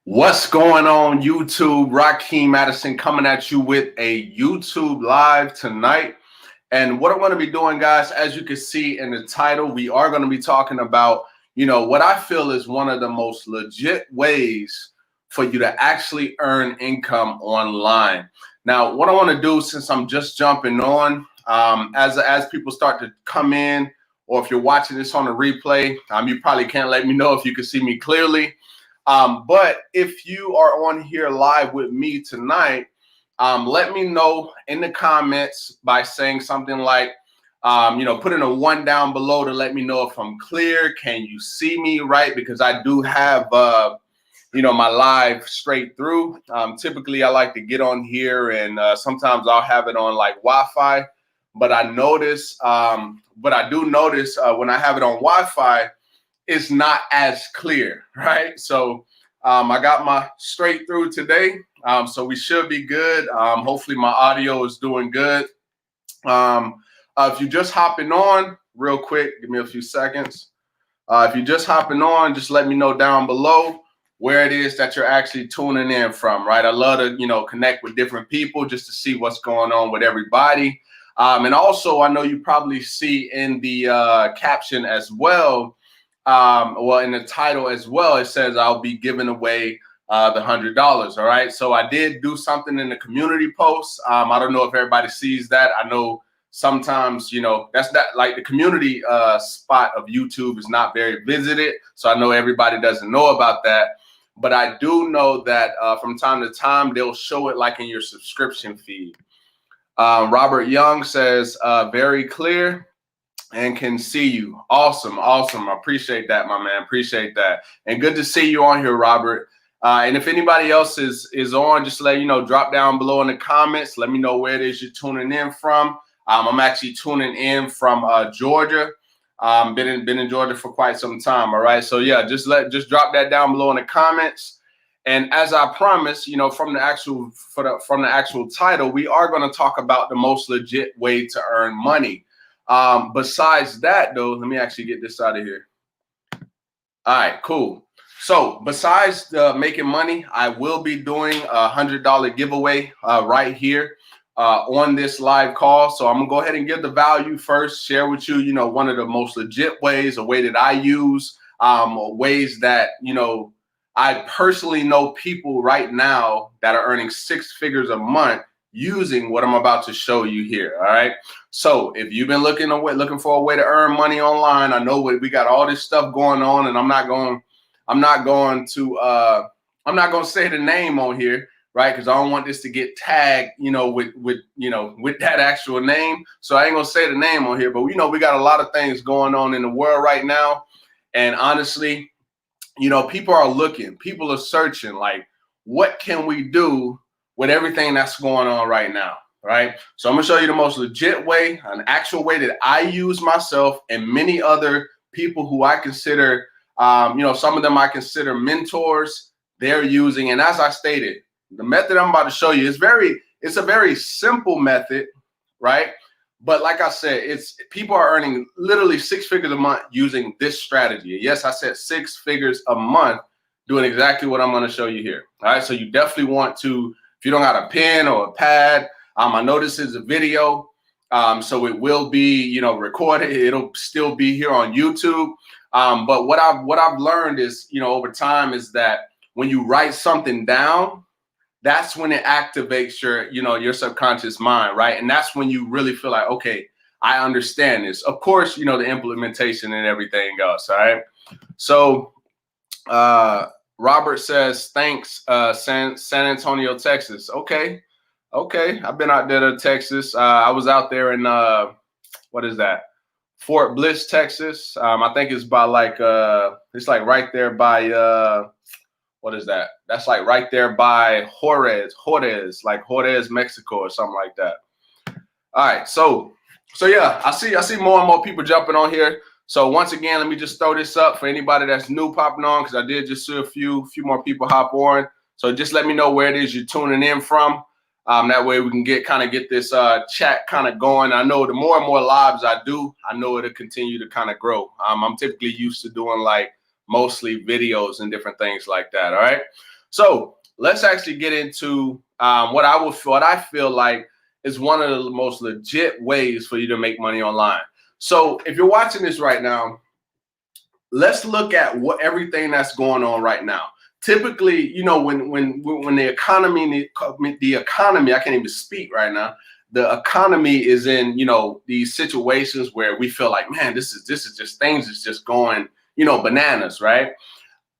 What's going on, YouTube? Rakeem Madison coming at you with a YouTube live tonight. And what I'm going to be doing, guys, as you can see in the title, we are going to be talking about, what I feel is one of the most legit ways for you to actually earn income online. Now, what I want to do, since I'm just jumping on, as people start to come in, or if you're watching this on a replay, you probably can't let me know if you can see me clearly. But if you are on here live with me tonight, let me know in the comments by saying something like, putting a 1 down below to let me know if I'm clear. Can you see me right? Because I do have, my live straight through. Typically, I like to get on here and sometimes I'll have it on like Wi-Fi. But I do notice when I have it on Wi-Fi, it's not as clear, right? So I got my straight through today, so we should be good. Hopefully my audio is doing good. If you're just hopping on real quick, give me a few seconds. If you're just hopping on, just let me know down below where it is that you're actually tuning in from, right? I love to, connect with different people just to see what's going on with everybody. And also, I know you probably see in the caption as well, in the title as well, it says I'll be giving away the $100. All right. So I did do something in the community post. I don't know if everybody sees that. I know sometimes, that's not like the community spot of YouTube is not very visited. So I know everybody doesn't know about that. But I do know that from time to time, they'll show it like in your subscription feed. Robert Young says, very clear and can see you. Awesome. I appreciate that, my man. Appreciate that. And good to see you on here, Robert. And if anybody else is on, just let you know, drop down below in the comments. Let me know where it is you're tuning in from. I'm actually tuning in from Georgia. Been in Georgia for quite some time. All right. So yeah, just drop that down below in the comments. And as I promised, from the actual title, we are going to talk about the most legit way to earn money. Besides that, though, let me actually get this out of here. All right, cool. So besides making money, I will be doing a $100 giveaway right here on this live call. So I'm gonna go ahead and give the value first, share with you, one of the most legit ways, a way that I use, ways that, I personally know people right now that are earning 6 figures a month using what I'm about to show you here. All right. So if you've been looking for a way to earn money online, I know we got all this stuff going on, and I'm not going to say the name on here, right? Because I don't want this to get tagged, with that actual name. So I ain't gonna say the name on here, but we got a lot of things going on in the world right now, and honestly, people are looking, people are searching, like, what can we do with everything that's going on right now, right? So I'm gonna show you the most legit way, an actual way that I use myself and many other people who I consider, some of them I consider mentors, they're using. And as I stated, the method I'm about to show you it's a very simple method, right? But like I said, people are earning literally 6 figures a month using this strategy. Yes, I said 6 figures a month doing exactly what I'm going to show you here. All right. So you definitely want to, if you don't have a pen or a pad, I know this is a video. So it will be, recorded. It'll still be here on YouTube. But what I've learned is, over time is that when you write something down, that's when it activates your subconscious mind, right? And that's when you really feel like, okay, I understand this. Of course, the implementation and everything else, all right? So Robert says, thanks, San Antonio, Texas. Okay. I've been out there to Texas. I was out there in, what is that? Fort Bliss, Texas. I think it's by it's like right there by, what is that? That's like right there by Juarez, like Juarez, Mexico, or something like that. All right, so yeah, I see more and more people jumping on here. So once again, let me just throw this up for anybody that's new popping on, because I did just see a few more people hop on. So just let me know where it is you're tuning in from. That way we can get this chat kind of going. I know the more and more lives I do, I know it'll continue to kind of grow. I'm typically used to doing like mostly videos and different things like that. All right. So let's actually get into what I feel like is one of the most legit ways for you to make money online. So if you're watching this right now, let's look at what everything that's going on right now. Typically, you know, when the economy, I can't even speak right now. The economy is in, you know, these situations where we feel like, man, this is just things is just going, you know, bananas, right?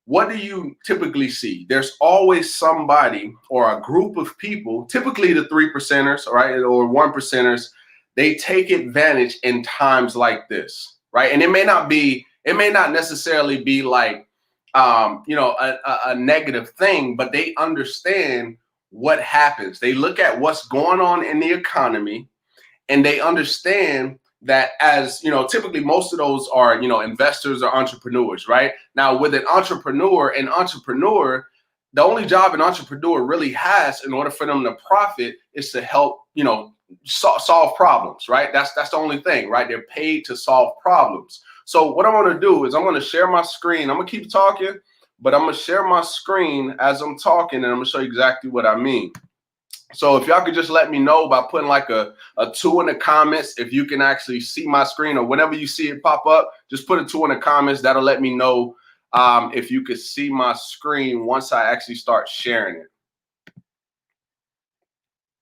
What do you typically see? There's always somebody or a group of people, typically the 3%ers, right, or 1%ers. They take advantage in times like this, right? And it may not necessarily be like, you know, a negative thing, but they understand what happens. They look at what's going on in the economy, and they understand that, as you know, typically most of those are, you know, investors or entrepreneurs, right? Now with an entrepreneur, the only job an entrepreneur really has in order for them to profit is to help, you know, solve problems, right? That's the only thing, right? They're paid to solve problems. So what I'm going to do is I'm going to share my screen. I'm going to keep talking, but I'm going to share my screen as I'm talking, and I'm going to show you exactly what I mean. So if y'all could just let me know by putting like a 2 in the comments, if you can actually see my screen, or whenever you see it pop up, just put a 2 in the comments. That'll let me know if you could see my screen once I actually start sharing it.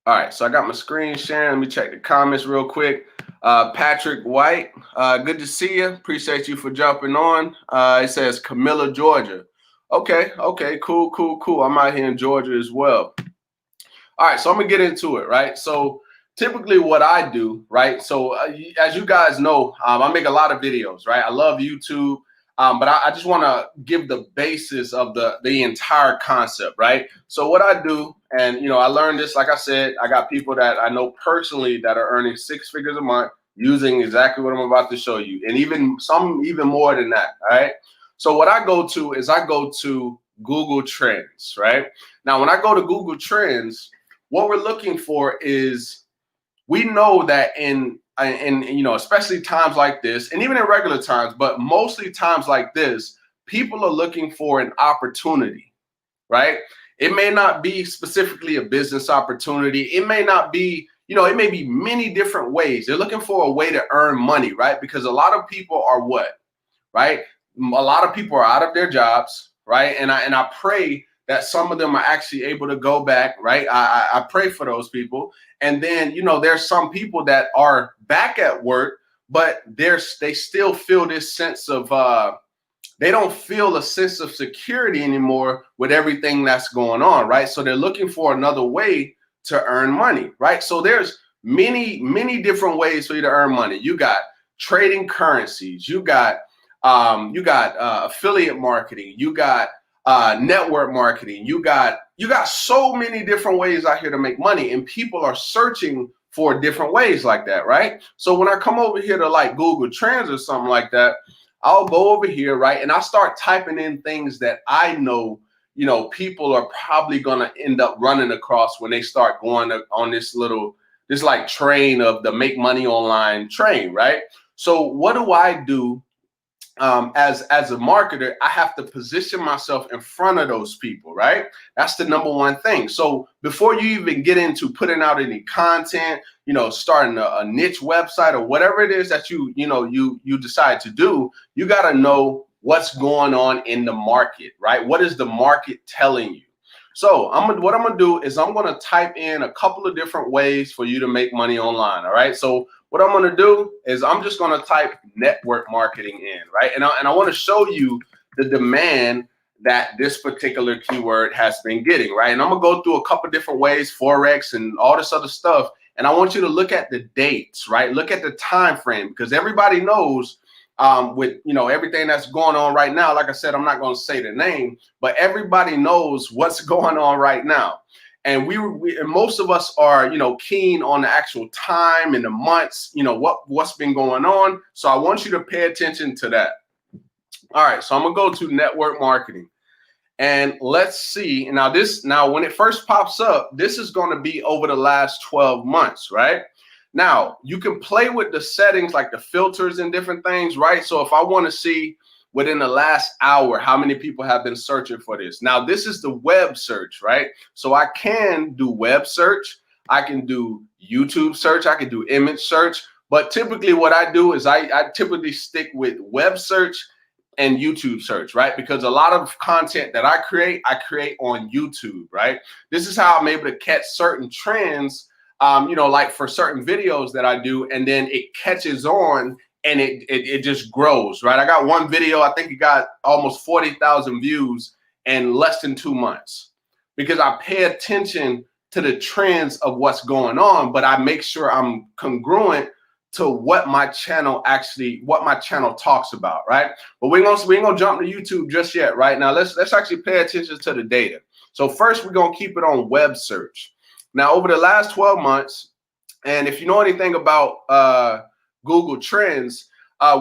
All right, so I got my screen sharing. Let me check the comments real quick. Patrick White, good to see you. Appreciate you for jumping on. It says Camilla, Georgia. Okay, cool. I'm out here in Georgia as well. All right, so I'm gonna get into it, right? So typically what I do, right? So as you guys know, I make a lot of videos, right? I love YouTube, but I just want to give the basis of the entire concept, right? So what I do, and you know, I learned this, like I said, I got people that I know personally that are earning 6 figures a month using exactly what I'm about to show you, and even more than that, all right? So what I go to is I go to Google Trends, right? Now, when I go to Google Trends, what we're looking for is, we know that in you know, especially times like this, and even in regular times, but mostly times like this, people are looking for an opportunity, right? It may not be specifically a business opportunity. It may not be, you know, it may be many different ways. They're looking for a way to earn money, right? Because a lot of people are what, right? A lot of people are out of their jobs, right? And I pray that some of them are actually able to go back, right? I pray for those people. And then, you know, there's some people that are back at work, but they still feel this sense of, they don't feel a sense of security anymore with everything that's going on, right? So they're looking for another way to earn money, right? So there's many different ways for you to earn money. You got trading currencies, you got affiliate marketing, you got network marketing, you got so many different ways out here to make money, and people are searching for different ways like that, right? So when I come over here to like Google Trends or something like that, I'll go over here, right, and I start typing in things that I know, you know, people are probably gonna end up running across when they start going on this like train of the make money online train, right? So what do I do? As a marketer, I have to position myself in front of those people, right? That's the number one thing. So before you even get into putting out any content, you know, starting a niche website or whatever it is that you decide to do, you got to know what's going on in the market, right? What is the market telling you? So what I'm gonna do is I'm gonna type in a couple of different ways for you to make money online. All right. So what I'm gonna do is I'm just gonna type network marketing in, right? And I want to show you the demand that this particular keyword has been getting, right? And I'm gonna go through a couple different ways, Forex and all this other stuff. And I want you to look at the dates, right? Look at the time frame, because everybody knows with, you know, everything that's going on right now. Like I said, I'm not going to say the name, but everybody knows what's going on right now. And and most of us are, you know, keen on the actual time and the months, you know, what's been going on. So I want you to pay attention to that. All right, so I'm gonna go to network marketing, and let's see. Now when it first pops up, this is going to be over the last 12 months, right? Now, you can play with the settings like the filters and different things, right? So if I want to see, within the last hour, how many people have been searching for this? Now, this is the web search, right? So I can do web search. I can do YouTube search. I can do image search. But typically what I do is I typically stick with web search and YouTube search, right? Because a lot of content that I create on YouTube, right? This is how I'm able to catch certain trends, like for certain videos that I do, and then it catches on and it just grows, right? I got one video, I think it got almost 40,000 views in less than 2 months because I pay attention to the trends of what's going on, but I make sure I'm congruent to what my channel talks about, right? But we ain't gonna jump to YouTube just yet, right? Now let's actually pay attention to the data. So first, we're gonna keep it on web search. Now, over the last 12 months, and if you know anything about Google Trends,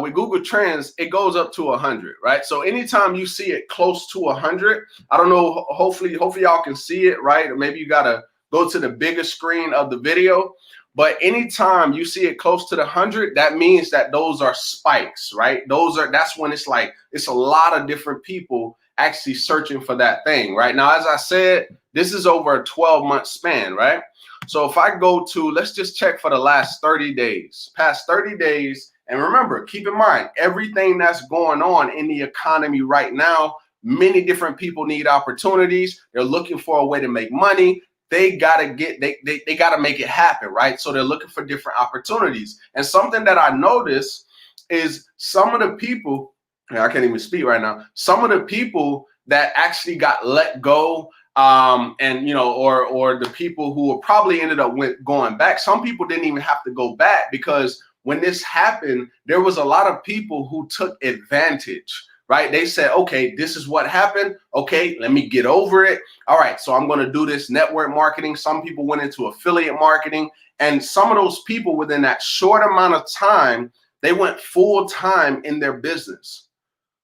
with Google Trends, it goes up to 100, right? So anytime you see it close to 100, I don't know, hopefully y'all can see it, right? Or maybe you gotta go to the bigger screen of the video. But anytime you see it close to the 100, that means that those are spikes, right? That's when it's like, it's a lot of different people actually searching for that thing, right? Now, as I said, this is over a 12-month span, right? So if I go to, let's just check for the last 30 days, past 30 days. And remember, keep in mind, everything that's going on in the economy right now, many different people need opportunities. They're looking for a way to make money. They gotta make it happen, right? So they're looking for different opportunities. And something that I noticed is some of the people, I can't even speak right now, some of the people that actually got let go, or the people who probably ended up going back, some people didn't even have to go back because when this happened, there was a lot of people who took advantage. Right? They said, okay, this is what happened. Okay, let me get over it. All right, so I'm going to do this network marketing. Some people went into affiliate marketing, and some of those people within that short amount of time, they went full time in their business.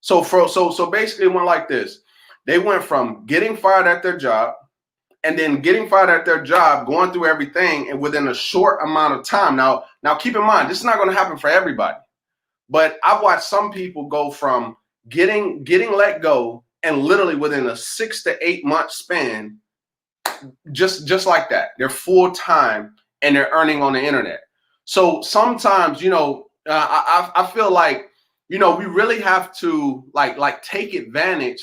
So basically it went like this. They went from getting fired at their job and then getting fired at their job, going through everything, and within a short amount of time. Now keep in mind, this is not going to happen for everybody, but I've watched some people go from getting let go and literally within a 6 to 8 month span, just like that, they're full time and they're earning on the internet. So sometimes, I feel like, we really have to like take advantage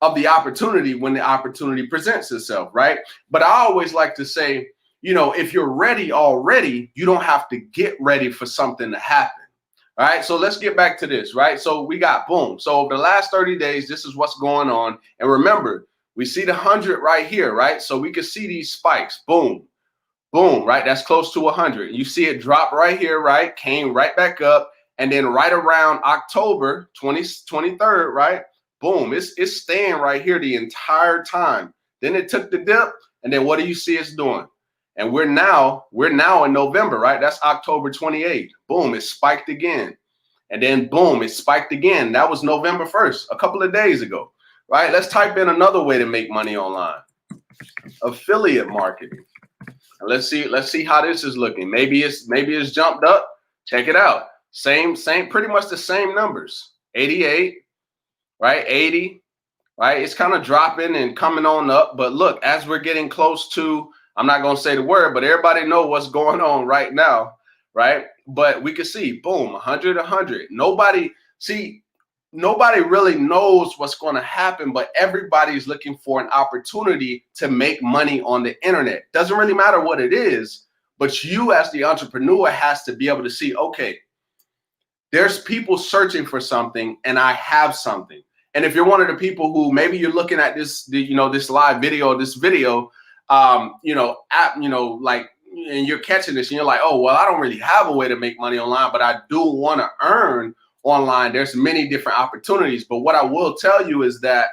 of the opportunity when the opportunity presents itself, right? But I always like to say, if you're ready already, you don't have to get ready for something to happen. All right, so let's get back to this, right? So we got boom. So over the last 30 days, this is what's going on. And remember, we see the 100 right here, right? So we can see these spikes, boom, boom, right? That's close to 100. You see it drop right here, right? Came right back up. And then right around October 23rd, right? Boom, it's staying right here the entire time. Then it took the dip. And then what do you see it's doing? And we're now in November, right? That's October 28th. Boom, it spiked again. And then boom, it spiked again. That was November 1st, a couple of days ago, right? Let's type in another way to make money online. Affiliate marketing. And let's see how this is looking. Maybe it's jumped up. Check it out. Same, pretty much the same numbers. 88, right? 80, right? It's kind of dropping and coming on up. But look, as we're getting close to, I'm not going to say the word, but everybody know what's going on right now, right? But we can see, boom, 100. Nobody really knows what's going to happen, but everybody's looking for an opportunity to make money on the internet. Doesn't really matter what it is, but you as the entrepreneur has to be able to see, okay, there's people searching for something and I have something. And if you're one of the people who maybe you're looking at this live video, and you're catching this and you're like, oh, well, I don't really have a way to make money online, but I do want to earn online. There's many different opportunities. But what I will tell you is that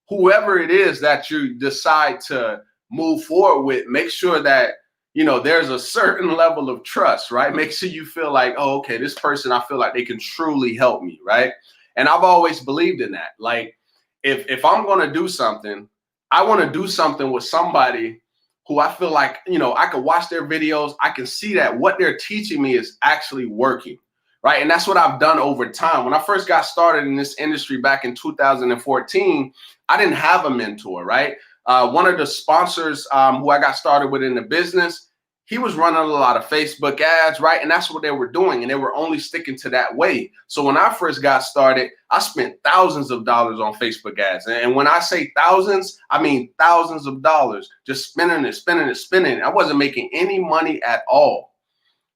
whoever it is that you decide to move forward with, make sure that, there's a certain level of trust, right? Make sure you feel like, oh, okay, this person, I feel like they can truly help me, right? And I've always believed in that. Like, if I'm going to do something, I want to do something with somebody who I feel like, I can watch their videos. I can see that what they're teaching me is actually working, right? And that's what I've done over time. When I first got started in this industry back in 2014, I didn't have a mentor, right? One of the sponsors who I got started with in the business, he was running a lot of Facebook ads, right? And that's what they were doing. And they were only sticking to that way. So when I first got started, I spent thousands of dollars on Facebook ads. And when I say thousands, I mean thousands of dollars, just spending it. I wasn't making any money at all,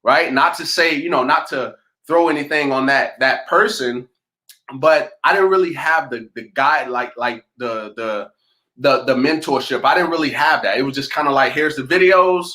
right? Not to say, not to throw anything on that person, but I didn't really have the guide, like the mentorship. I didn't really have that. It was just kind of like, here's the videos,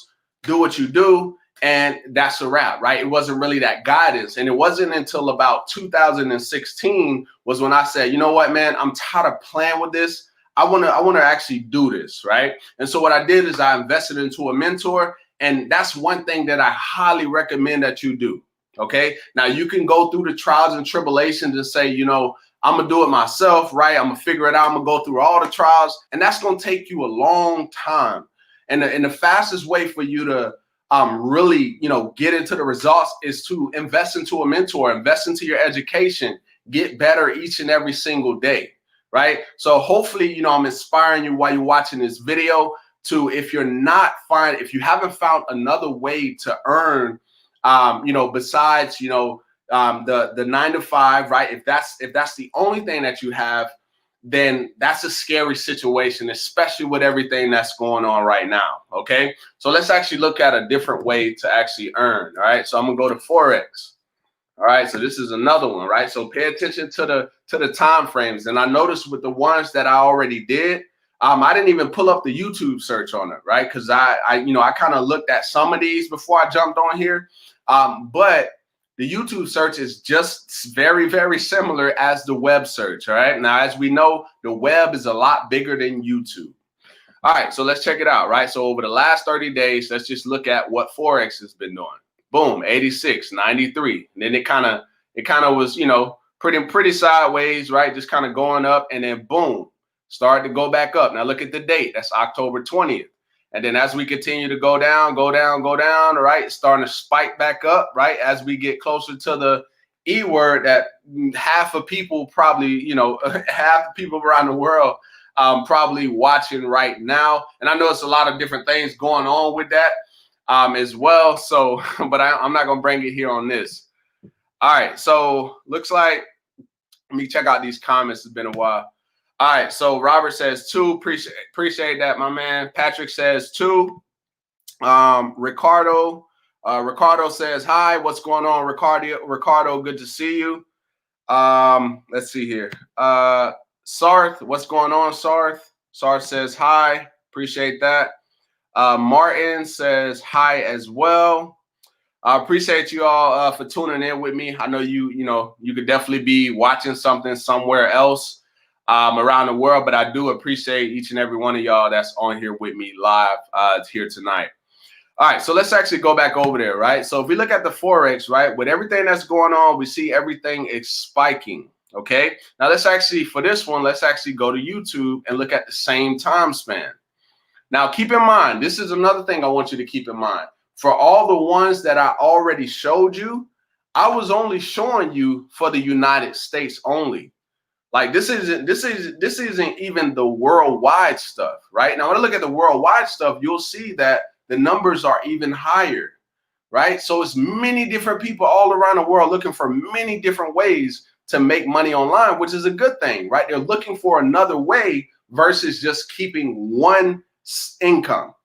do what you do, and that's a wrap, right? It wasn't really that guidance. And it wasn't until about 2016 was when I said, you know what, man, I'm tired of playing with this. I want to actually do this, right? And so what I did is I invested into a mentor, and that's one thing that I highly recommend that you do. Okay. Now you can go through the trials and tribulations and say, I'm going to do it myself, right? I'm going to figure it out. I'm going to go through all the trials, and that's going to take you a long time. And the fastest way for you to really, get into the results is to invest into a mentor, invest into your education, get better each and every single day, right? So hopefully, I'm inspiring you while you're watching this video to, if you haven't found another way to earn, besides, the 9 to 5, right? If that's the only thing that you have, then that's a scary situation, especially with everything that's going on right now. Okay. So let's actually look at a different way to actually earn. All right. So I'm going to go to Forex. All right. So this is another one, right? So pay attention to the time frames. And I noticed with the ones that I already did, I didn't even pull up the YouTube search on it, right? Because I kind of looked at some of these before I jumped on here. But the YouTube search is just very, very similar as the web search. All right. Now, as we know, the web is a lot bigger than YouTube. All right. So let's check it out. Right. So over the last 30 days, let's just look at what Forex has been doing. Boom, 86, 93. And then it kind of was, pretty sideways, right? Just kind of going up, and then boom, started to go back up. Now look at the date. That's October 20th. And then as we continue to go down, right, it's starting to spike back up, right, as we get closer to the E word that half of people probably, half the people around the world probably watching right now. And I know it's a lot of different things going on with that as well. So, but I'm not going to bring it here on this. All right. So looks like, let me check out these comments. It's been a while. All right, so Robert says 2. Appreciate that, my man. Patrick says 2. Ricardo says hi. What's going on, Ricardo? Good to see you. Let's see here. Sarth, what's going on, Sarth? Sarth says hi. Appreciate that. Martin says hi as well. I appreciate you all for tuning in with me. I know you could definitely be watching something somewhere else around the world, but I do appreciate each and every one of y'all that's on here with me live here tonight. All right, so let's actually go back over there, right? So if we look at the Forex, right, with everything that's going on, we see everything is spiking, okay? Now let's actually, for this one, let's actually go to YouTube and look at the same time span. Now keep in mind, this is another thing I want you to keep in mind. For all the ones that I already showed you, I was only showing you for the United States only. Like this isn't even the worldwide stuff, right? Now, when I look at the worldwide stuff, you'll see that the numbers are even higher, right? So it's many different people all around the world looking for many different ways to make money online, which is a good thing, right? They're looking for another way versus just keeping one income,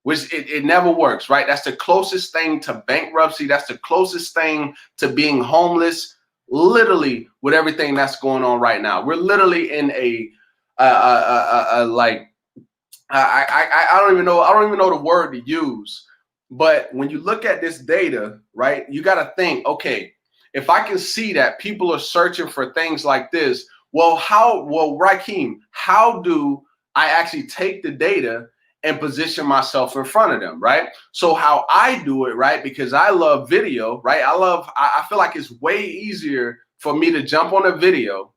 which it never works, right? That's the closest thing to bankruptcy. That's the closest thing to being homeless. Literally, with everything that's going on right now, we're literally in I don't even know the word to use. But when you look at this data, right, you got to think, okay, if I can see that people are searching for things like this, Rakeem, how do I actually take the data and position myself in front of them, right? So how I do it, right, because I love video, right? I feel like it's way easier for me to jump on a video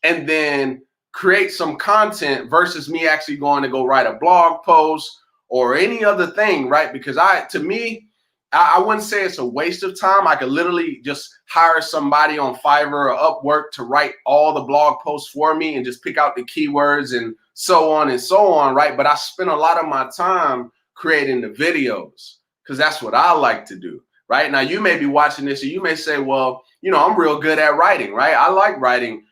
and then create some content versus me actually going to go write a blog post or any other thing, right? Because to me, I wouldn't say it's a waste of time. I could literally just hire somebody on Fiverr or Upwork to write all the blog posts for me and just pick out the keywords and so on, right? But I spend a lot of my time creating the videos because that's what I like to do, right? Now, you may be watching this and you may say, well, I'm real good at writing, right? I like writing,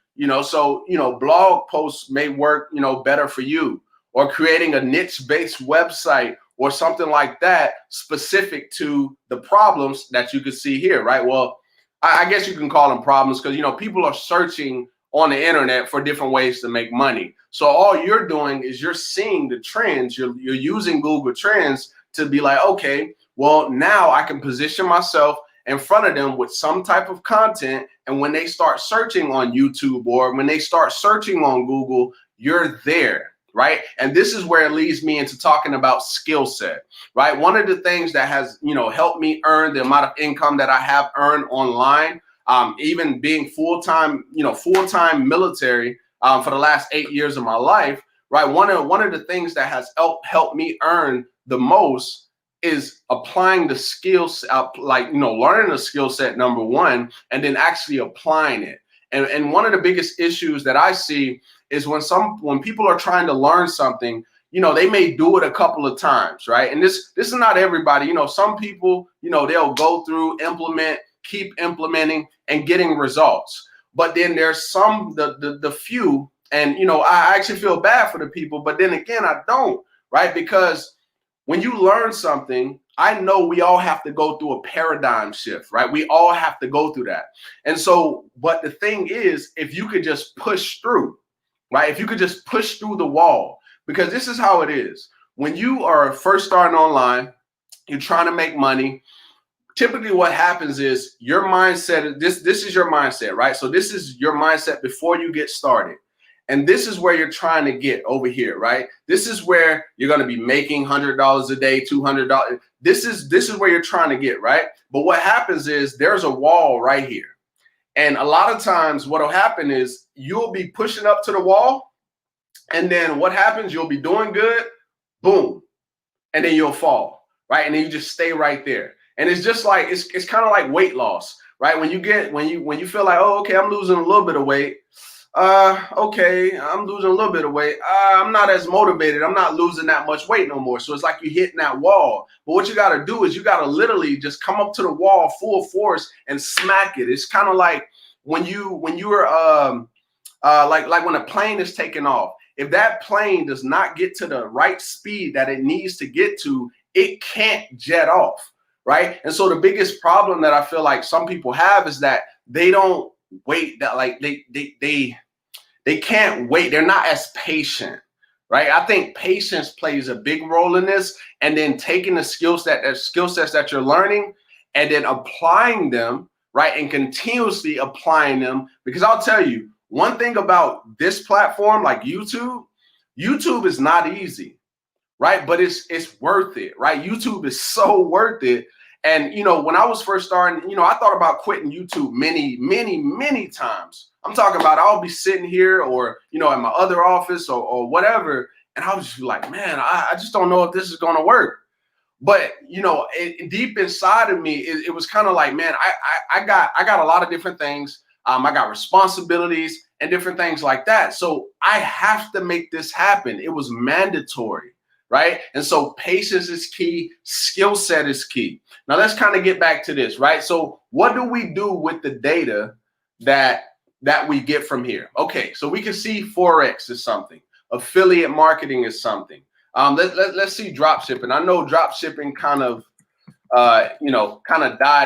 so, blog posts may work, better for you, or creating a niche-based website or something like that specific to the problems that you can see here, right? Well, I guess you can call them problems because, people are searching on the internet for different ways to make money. So all you're doing is you're seeing the trends. You're using Google Trends to be like, okay, well, now I can position myself in front of them with some type of content. And when they start searching on YouTube or when they start searching on Google, you're there. Right. And this is where it leads me into talking about skill set. Right. One of the things that has, helped me earn the amount of income that I have earned online, even being full-time military for the last 8 years of my life. Right. One of the things that has helped me earn the most is applying the skills, learning the skill set, number one, and then actually applying it. And one of the biggest issues that I see is when people are trying to learn something, they may do it a couple of times, right? And this is not everybody. Some people, they'll go through, implement, keep implementing and getting results. But then there's the few, and I actually feel bad for the people, but then again, I don't, right? Because when you learn something, I know we all have to go through a paradigm shift, right? We all have to go through that. And so, but the thing is, if you could just push through, right? If you could just push through the wall, because this is how it is. When you are first starting online, you're trying to make money. Typically what happens is your mindset, this is your mindset, right? So this is your mindset before you get started. And this is where you're trying to get over here, right? This is where you're going to be making $100 a day, $200. This is where you're trying to get, right? But what happens is there's a wall right here. And a lot of times what will happen is you'll be pushing up to the wall. And then what happens? You'll be doing good. Boom. And then you'll fall, right? And then you just stay right there. And it's just like, it's kind of like weight loss, right? When you feel like, oh, okay, I'm losing a little bit of weight. Okay, I'm losing a little bit of weight. I'm not as motivated. I'm not losing that much weight no more. So it's like you're hitting that wall. But what you got to do is you got to literally just come up to the wall full force and smack it. It's kind of like when you're like when a plane is taking off. If that plane does not get to the right speed that it needs to get to, it can't jet off, right? And so the biggest problem that I feel like some people have is that they don't wait, that like they can't wait. They're not as patient, right? I think patience plays a big role in this, and then taking the skill sets that you're learning and then applying them, right? And continuously applying them. Because I'll tell you, one thing about this platform, like YouTube is not easy, right? But it's worth it, right? YouTube is so worth it. And, when I was first starting, I thought about quitting YouTube many times. I'm talking about I'll be sitting here or, at my other office or whatever. And I was just like, man, I just don't know if this is going to work. But, deep inside of me, it was kind of like, man, I got a lot of different things. I got responsibilities and different things like that. So I have to make this happen. It was mandatory. Right. And so patience is key. Skill set is key. Now let's kind of get back to this. Right. So what do we do with the data that we get from here? OK, so we can see Forex is something. Affiliate marketing is something. Let's see drop shipping. I know drop shipping kind of died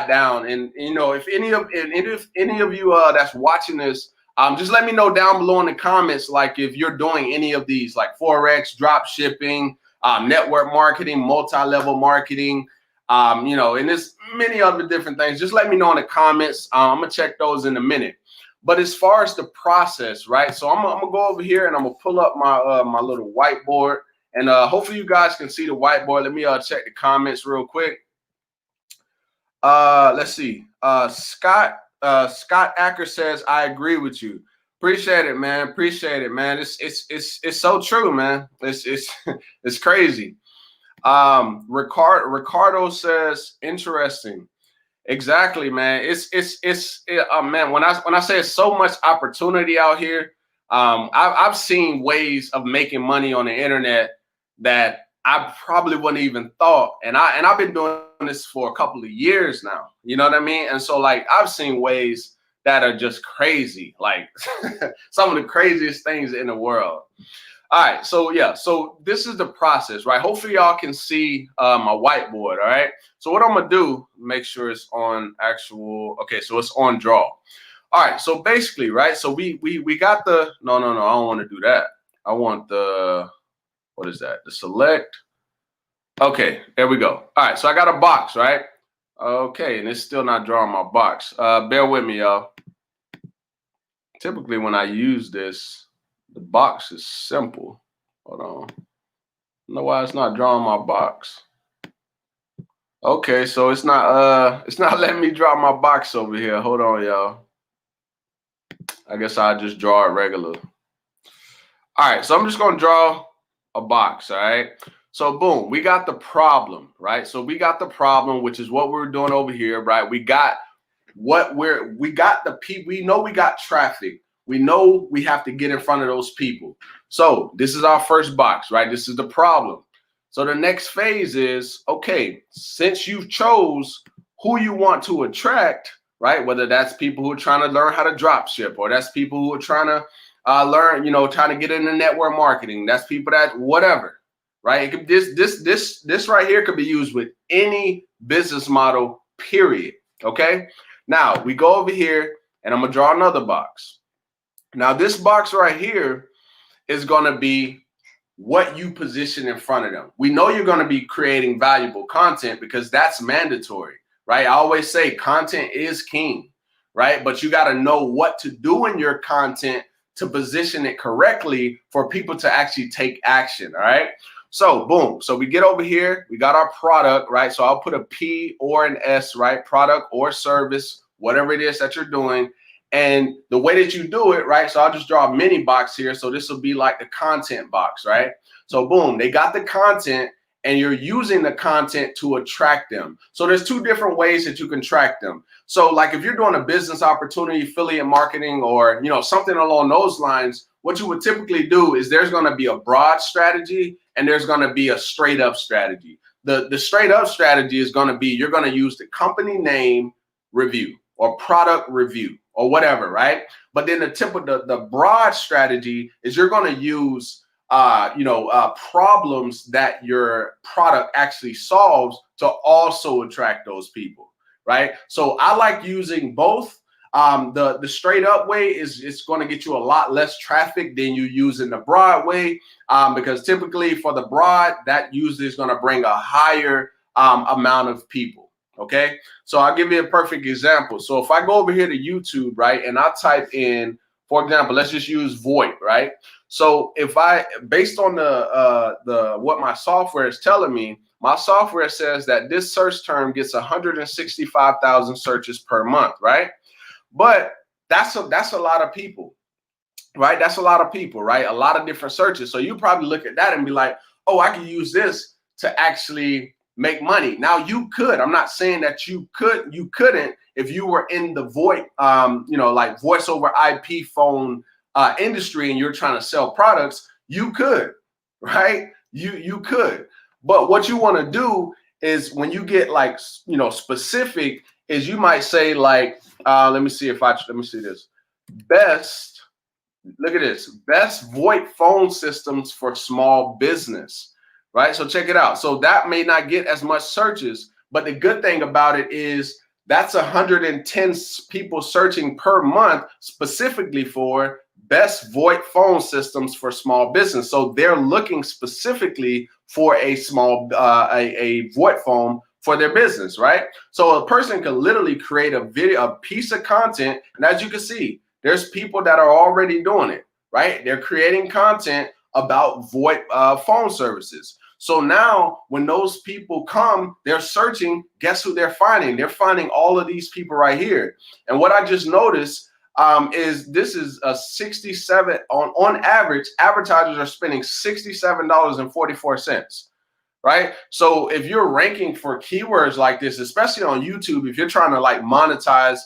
down. And, if any of you that's watching this, just let me know down below in the comments, like if you're doing any of these, like Forex, drop shipping, network marketing, multi-level marketing, and there's many other different things. Just let me know in the comments. I'm gonna check those in a minute. But as far as the process, right? So I'm gonna go over here and I'm gonna pull up my my little whiteboard, and hopefully you guys can see the whiteboard. Let me check the comments real quick. Let's see. Scott Acker says, I agree with you. Appreciate it, man. Appreciate it, man. It's so true, man. It's crazy. Ricardo says, interesting. Exactly, man. Man. When I say it's so much opportunity out here, I've seen ways of making money on the internet that I probably wouldn't even thought. And I've been doing this for a couple of years now. You know what I mean? And so like I've seen ways that are just crazy, like some of the craziest things in the world. All right, so yeah, so this is the process, right? Hopefully y'all can see my whiteboard, all right? So what I'm gonna do, make sure it's on actual, okay, so it's on draw. All right, so basically, right, so we got the, no, I don't wanna do that. I want the, what is that? The select, okay, there we go. All right, so I got a box, right? Okay, and it's still not drawing my box. Bear with me, y'all. Typically when I use this, the box is simple. Hold on. I don't know why it's not drawing my box. Okay, so it's not letting me draw my box over here. Hold on, y'all. I guess I'll just draw it regular. All right, so I'm just gonna draw a box, all right? So boom, we got the problem, right? So we got the problem, which is what we're doing over here, right? We got the people, we know we got traffic. We know we have to get in front of those people. So this is our first box, right? This is the problem. So the next phase is, okay, since you've chose who you want to attract, right? Whether that's people who are trying to learn how to drop ship, or that's people who are trying to learn, trying to get into network marketing. That's people that whatever, right? It could, this right here could be used with any business model, period. Okay. Now we go over here and I'm gonna draw another box. Now this box right here is gonna be what you position in front of them. We know you're gonna be creating valuable content because that's mandatory, right? I always say content is king, right? But you gotta know what to do in your content to position it correctly for people to actually take action, all right? So boom, so we get over here, we got our product, right? So I'll put a P or an S, right? Product or service, whatever it is that you're doing. And the way that you do it, right? So I'll just draw a mini box here. So this will be like the content box, right? So boom, they got the content and you're using the content to attract them. So there's two different ways that you can track them. So like if you're doing a business opportunity, affiliate marketing, or something along those lines, what you would typically do is there's going to be a broad strategy and there's going to be a straight up strategy. The straight up strategy is going to be, you're going to use the company name review or product review or whatever, right? But then the broad strategy is you're going to use problems that your product actually solves to also attract those people, right? So I like using both. The straight up way is it's going to get you a lot less traffic than you use in the broad way, because typically for the broad, that usually is going to bring a higher amount of people. Okay, so I'll give you a perfect example. So if I go over here to YouTube, right, and I type in, for example, let's just use VoIP, right? So if based on the what my software is telling me, my software says that this search term gets 165,000 searches per month, right? But that's a lot of people, right? That's a lot of people, right? A lot of different searches. So you probably look at that and be like, oh, I can use this to actually make money. Now you could, I'm not saying that you couldn't if you were in the VoIP, like voice over IP phone industry and you're trying to sell products, you could, right? You could. But what you want to do is when you get like, specific is you might say like, let me see this. Best, look at this, best VoIP phone systems for small business. Right, so check it out. So that may not get as much searches, but the good thing about it is that's 110 people searching per month specifically for best VoIP phone systems for small business. So they're looking specifically for a small a VoIP phone for their business, right? So a person can literally create a video, a piece of content, and as you can see, there's people that are already doing it, right? They're creating content about VoIP phone services. So now when those people come, they're searching, guess who they're finding? They're finding all of these people right here. And what I just noticed is this is a 67, on average, advertisers are spending $67.44, right? So if you're ranking for keywords like this, especially on YouTube, if you're trying to like monetize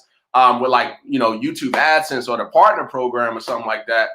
with like, you know, YouTube AdSense or the partner program or something like that,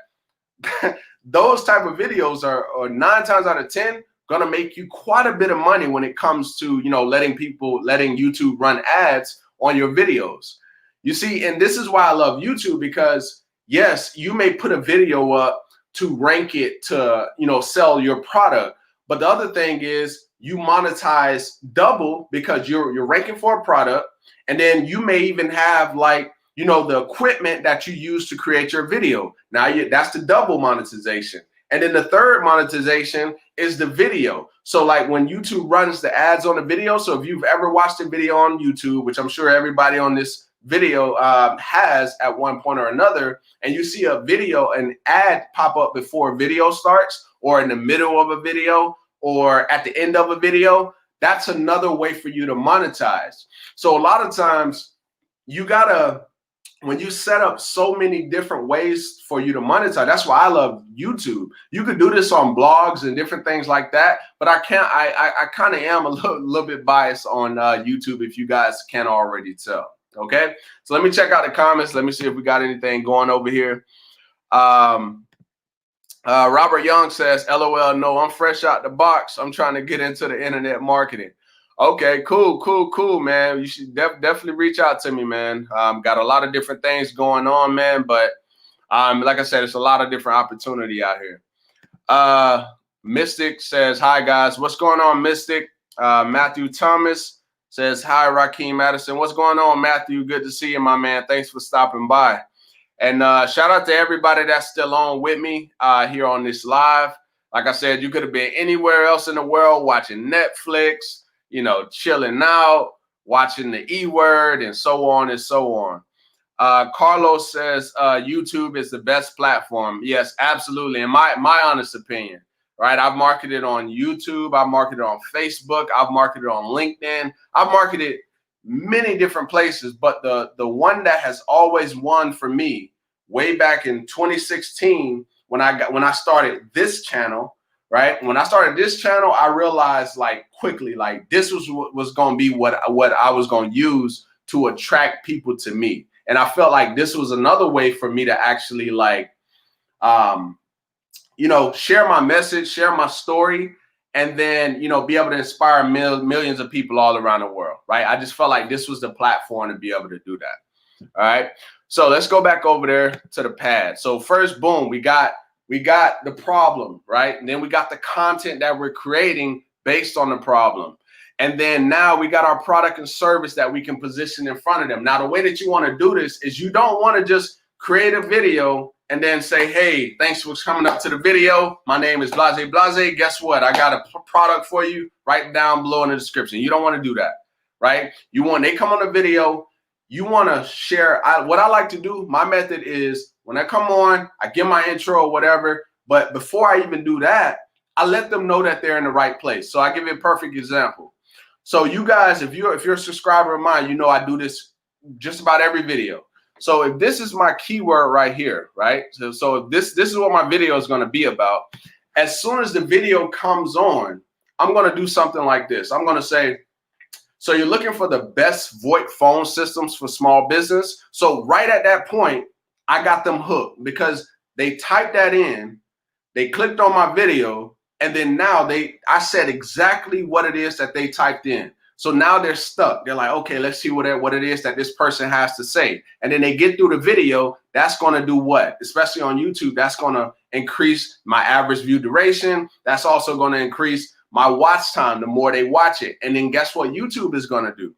those type of videos are 9 times out of 10 going to make you quite a bit of money when it comes to, you know, letting YouTube run ads on your videos. You see, and this is why I love YouTube, because yes, you may put a video up to rank it to, you know, sell your product. But the other thing is you monetize double because you're ranking for a product. And then you may even have like, you know, the equipment that you use to create your video. Now that's the double monetization. And then the third monetization is the video. So like when YouTube runs the ads on the video, so if you've ever watched a video on YouTube, which I'm sure everybody on this video has at one point or another, and you see a video, an ad pop up before a video starts or in the middle of a video or at the end of a video, that's another way for you to monetize. So a lot of times you gotta, when you set up so many different ways for you to monetize, that's why I love YouTube. You could do this on blogs and different things like that, but I kind of am a little bit biased on YouTube, if you guys can't already tell. Okay, so let me check out the comments. Let me see if we got anything going over here. Robert Young says, LOL, no, I'm fresh out the box. I'm trying to get into the internet marketing. Okay, cool, man. You should definitely reach out to me, man. Got a lot of different things going on, man. But like I said, it's a lot of different opportunity out here. Mystic says, hi, guys. What's going on, Mystic? Matthew Thomas says, hi, Rakeem Madison. What's going on, Matthew? Good to see you, my man. Thanks for stopping by. And shout out to everybody that's still on with me here on this live. Like I said, you could have been anywhere else in the world watching Netflix, you know, chilling out, watching the E Word, and so on and so on. Carlos says YouTube is the best platform. Yes, absolutely. In my honest opinion, right? I've marketed on YouTube. I've marketed on Facebook. I've marketed on LinkedIn. I've marketed many different places, but the one that has always won for me way back in 2016 when I started this channel, right? When I started this channel, I realized like quickly, like this was going to be what I was going to use to attract people to me. And I felt like this was another way for me to actually like, you know, share my message, share my story, and then, you know, be able to inspire millions of people all around the world, right? I just felt like this was the platform to be able to do that. All right. So let's go back over there to the pad. So first, boom, we got the problem, right? And then we got the content that we're creating based on the problem. And then now we got our product and service that we can position in front of them. Now, the way that you want to do this is you don't want to just create a video and then say, hey, thanks for coming up to the video. My name is Blase Blase. Guess what? I got a product for you right down below in the description. You don't want to do that, right? They come on the video. You want to share. What I like to do, my method is when I come on, I give my intro or whatever. But before I even do that, I let them know that they're in the right place. So I give you a perfect example. So you guys, if you're a subscriber of mine, you know I do this just about every video. So if this is my keyword right here, right? So if this is what my video is going to be about. As soon as the video comes on, I'm going to do something like this. I'm going to say, so you're looking for the best VoIP phone systems for small business. So right at that point, I got them hooked because they typed that in, they clicked on my video, and then now I said exactly what it is that they typed in. So now they're stuck. They're like, okay, let's see what it is that this person has to say. And then they get through the video. That's going to do what? Especially on YouTube, that's going to increase my average view duration. That's also going to increase my watch time the more they watch it. And then guess what YouTube is going to do?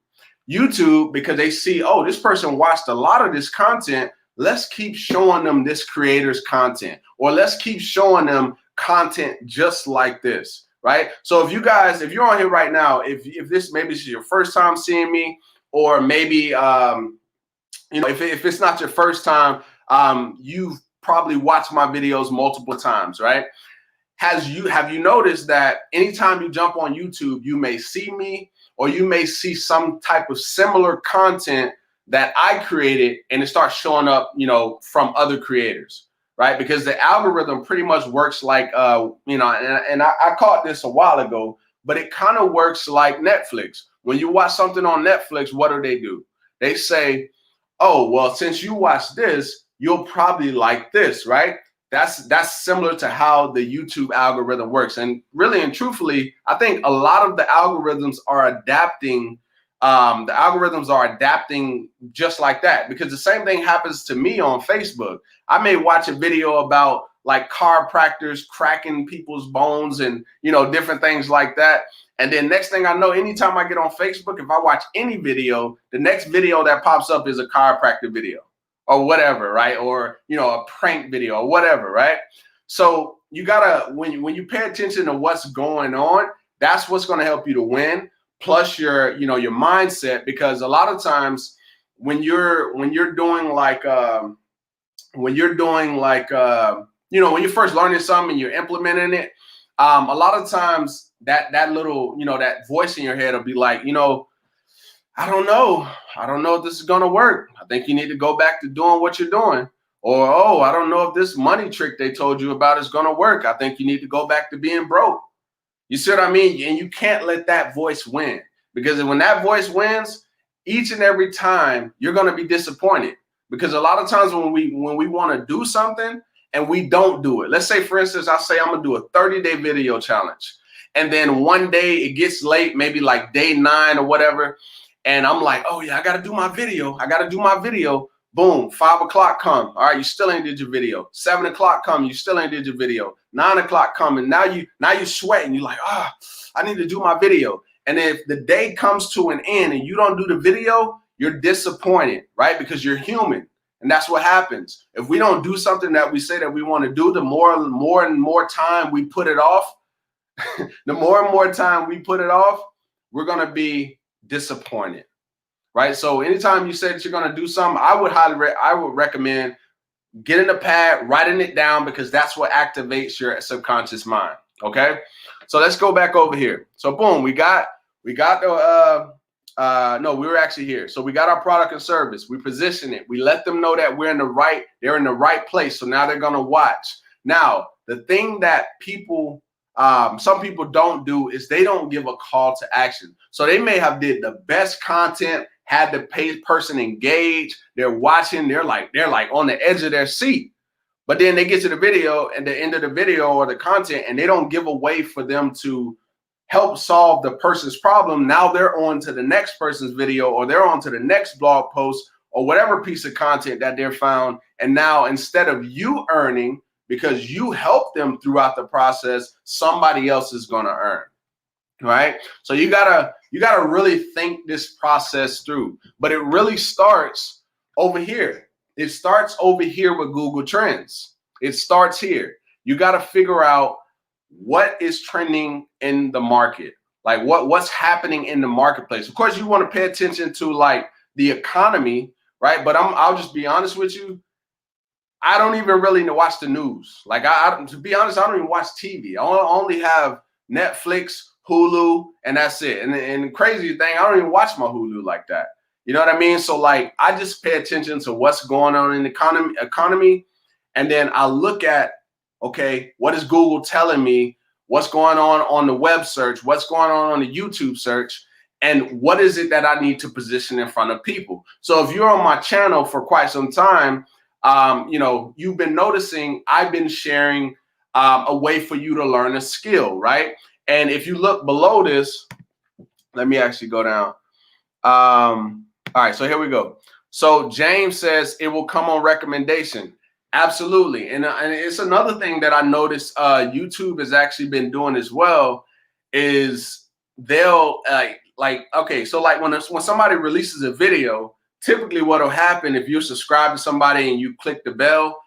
YouTube, because they see, oh, this person watched a lot of this content, let's keep showing them this creator's content, or let's keep showing them content just like this, right? So if you're on here right now, if maybe this is your first time seeing me, or maybe you know, if it's not your first time, you've probably watched my videos multiple times, right? Have you noticed that anytime you jump on YouTube, you may see me, or you may see some type of similar content that I created, and it starts showing up, you know, from other creators, right? Because the algorithm pretty much works like, you know, and I caught this a while ago, but it kind of works like Netflix. When you watch something on Netflix, what do? They say, oh, well, since you watch this, you'll probably like this, right? That's similar to how the YouTube algorithm works. And really and truthfully, I think a lot of the algorithms are adapting. Just like that, because the same thing happens to me on Facebook. I may watch a video about like chiropractors cracking people's bones and, you know, different things like that. And then next thing I know, anytime I get on Facebook, if I watch any video, the next video that pops up is a chiropractor video or whatever, right? Or, you know, a prank video or whatever, right? So you gotta, when you pay attention to what's going on, that's what's going to help you to win. Plus your, you know, your mindset, because a lot of times when you're doing like when you're first learning something and you're implementing it, a lot of times that little, you know, that voice in your head will be like, you know, I don't know if this is going to work. I think you need to go back to doing what you're doing. Or, oh, I don't know if this money trick they told you about is going to work. I think you need to go back to being broke. You see what I mean? And you can't let that voice win, because when that voice wins, each and every time you're going to be disappointed. Because a lot of times when we want to do something and we don't do it, let's say, for instance, I say I'm going to do a 30-day video challenge. And then one day it gets late, maybe like day 9 or whatever. And I'm like, oh yeah, I got to do my video. Boom, 5 o'clock come. All right, you still ain't did your video. 7 o'clock come, you still ain't did your video. 9 o'clock come, and now you're sweating. You're like, I need to do my video. And if the day comes to an end and you don't do the video, you're disappointed, right? Because you're human. And that's what happens. If we don't do something that we say that we want to do, the more and more time we put it off, we're going to be disappointed. Right. So anytime you say that you're going to do something, I would recommend getting a pad, writing it down, because that's what activates your subconscious mind. OK, so let's go back over here. So boom, we were actually here. So we got our product and service. We position it. We let them know that they're in the right place. So now they're going to watch. Now, the thing that some people don't do is they don't give a call to action. So they may have did the best content, had the person engaged, they're watching, they're like on the edge of their seat. But then they get to the video and the end of the video or the content, and they don't give a way for them to help solve the person's problem. Now they're on to the next person's video, or they're on to the next blog post or whatever piece of content that they're found. And now instead of you earning because you helped them throughout the process, somebody else is going to earn. Right. So you gotta really think this process through. But it really starts over here. It starts over here with Google Trends. It starts here. You got to figure out what is trending in the market, like what's happening in the marketplace. Of course, you want to pay attention to like the economy, right? But I'll just be honest with you. I don't even really watch the news. Like to be honest, I don't even watch TV. I only have Netflix, Hulu, and that's it. And the crazy thing, I don't even watch my Hulu like that. You know what I mean? So like, I just pay attention to what's going on in the economy. And then I look at, okay, what is Google telling me? What's going on the web search? What's going on the YouTube search? And what is it that I need to position in front of people? So if you're on my channel for quite some time, you've been noticing I've been sharing a way for you to learn a skill, right? And if you look below this, let me actually go down. All right, so here we go. So James says it will come on recommendation. Absolutely. And it's another thing that I noticed YouTube has actually been doing as well is they'll okay, so like when somebody releases a video, typically what will happen if you subscribe to somebody and you click the bell,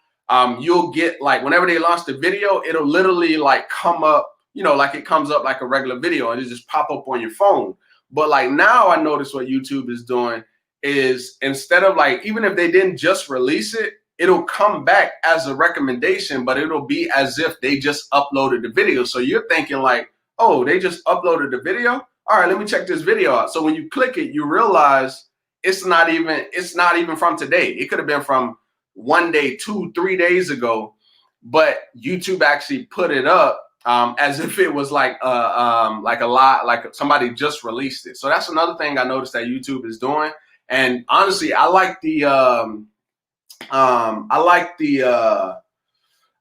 you'll get like whenever they launch the video, it'll literally like come up, like it comes up like a regular video and it just pop up on your phone. But like now I notice what YouTube is doing is instead of like, even if they didn't just release it, it'll come back as a recommendation, but it'll be as if they just uploaded the video. So you're thinking like, oh, they just uploaded the video. All right, let me check this video out. So when you click it, you realize it's not even from today. It could have been from 1 day, 2, 3 days ago, but YouTube actually put it up as if it was like a lot, like somebody just released it. So that's another thing I noticed that YouTube is doing. And honestly, I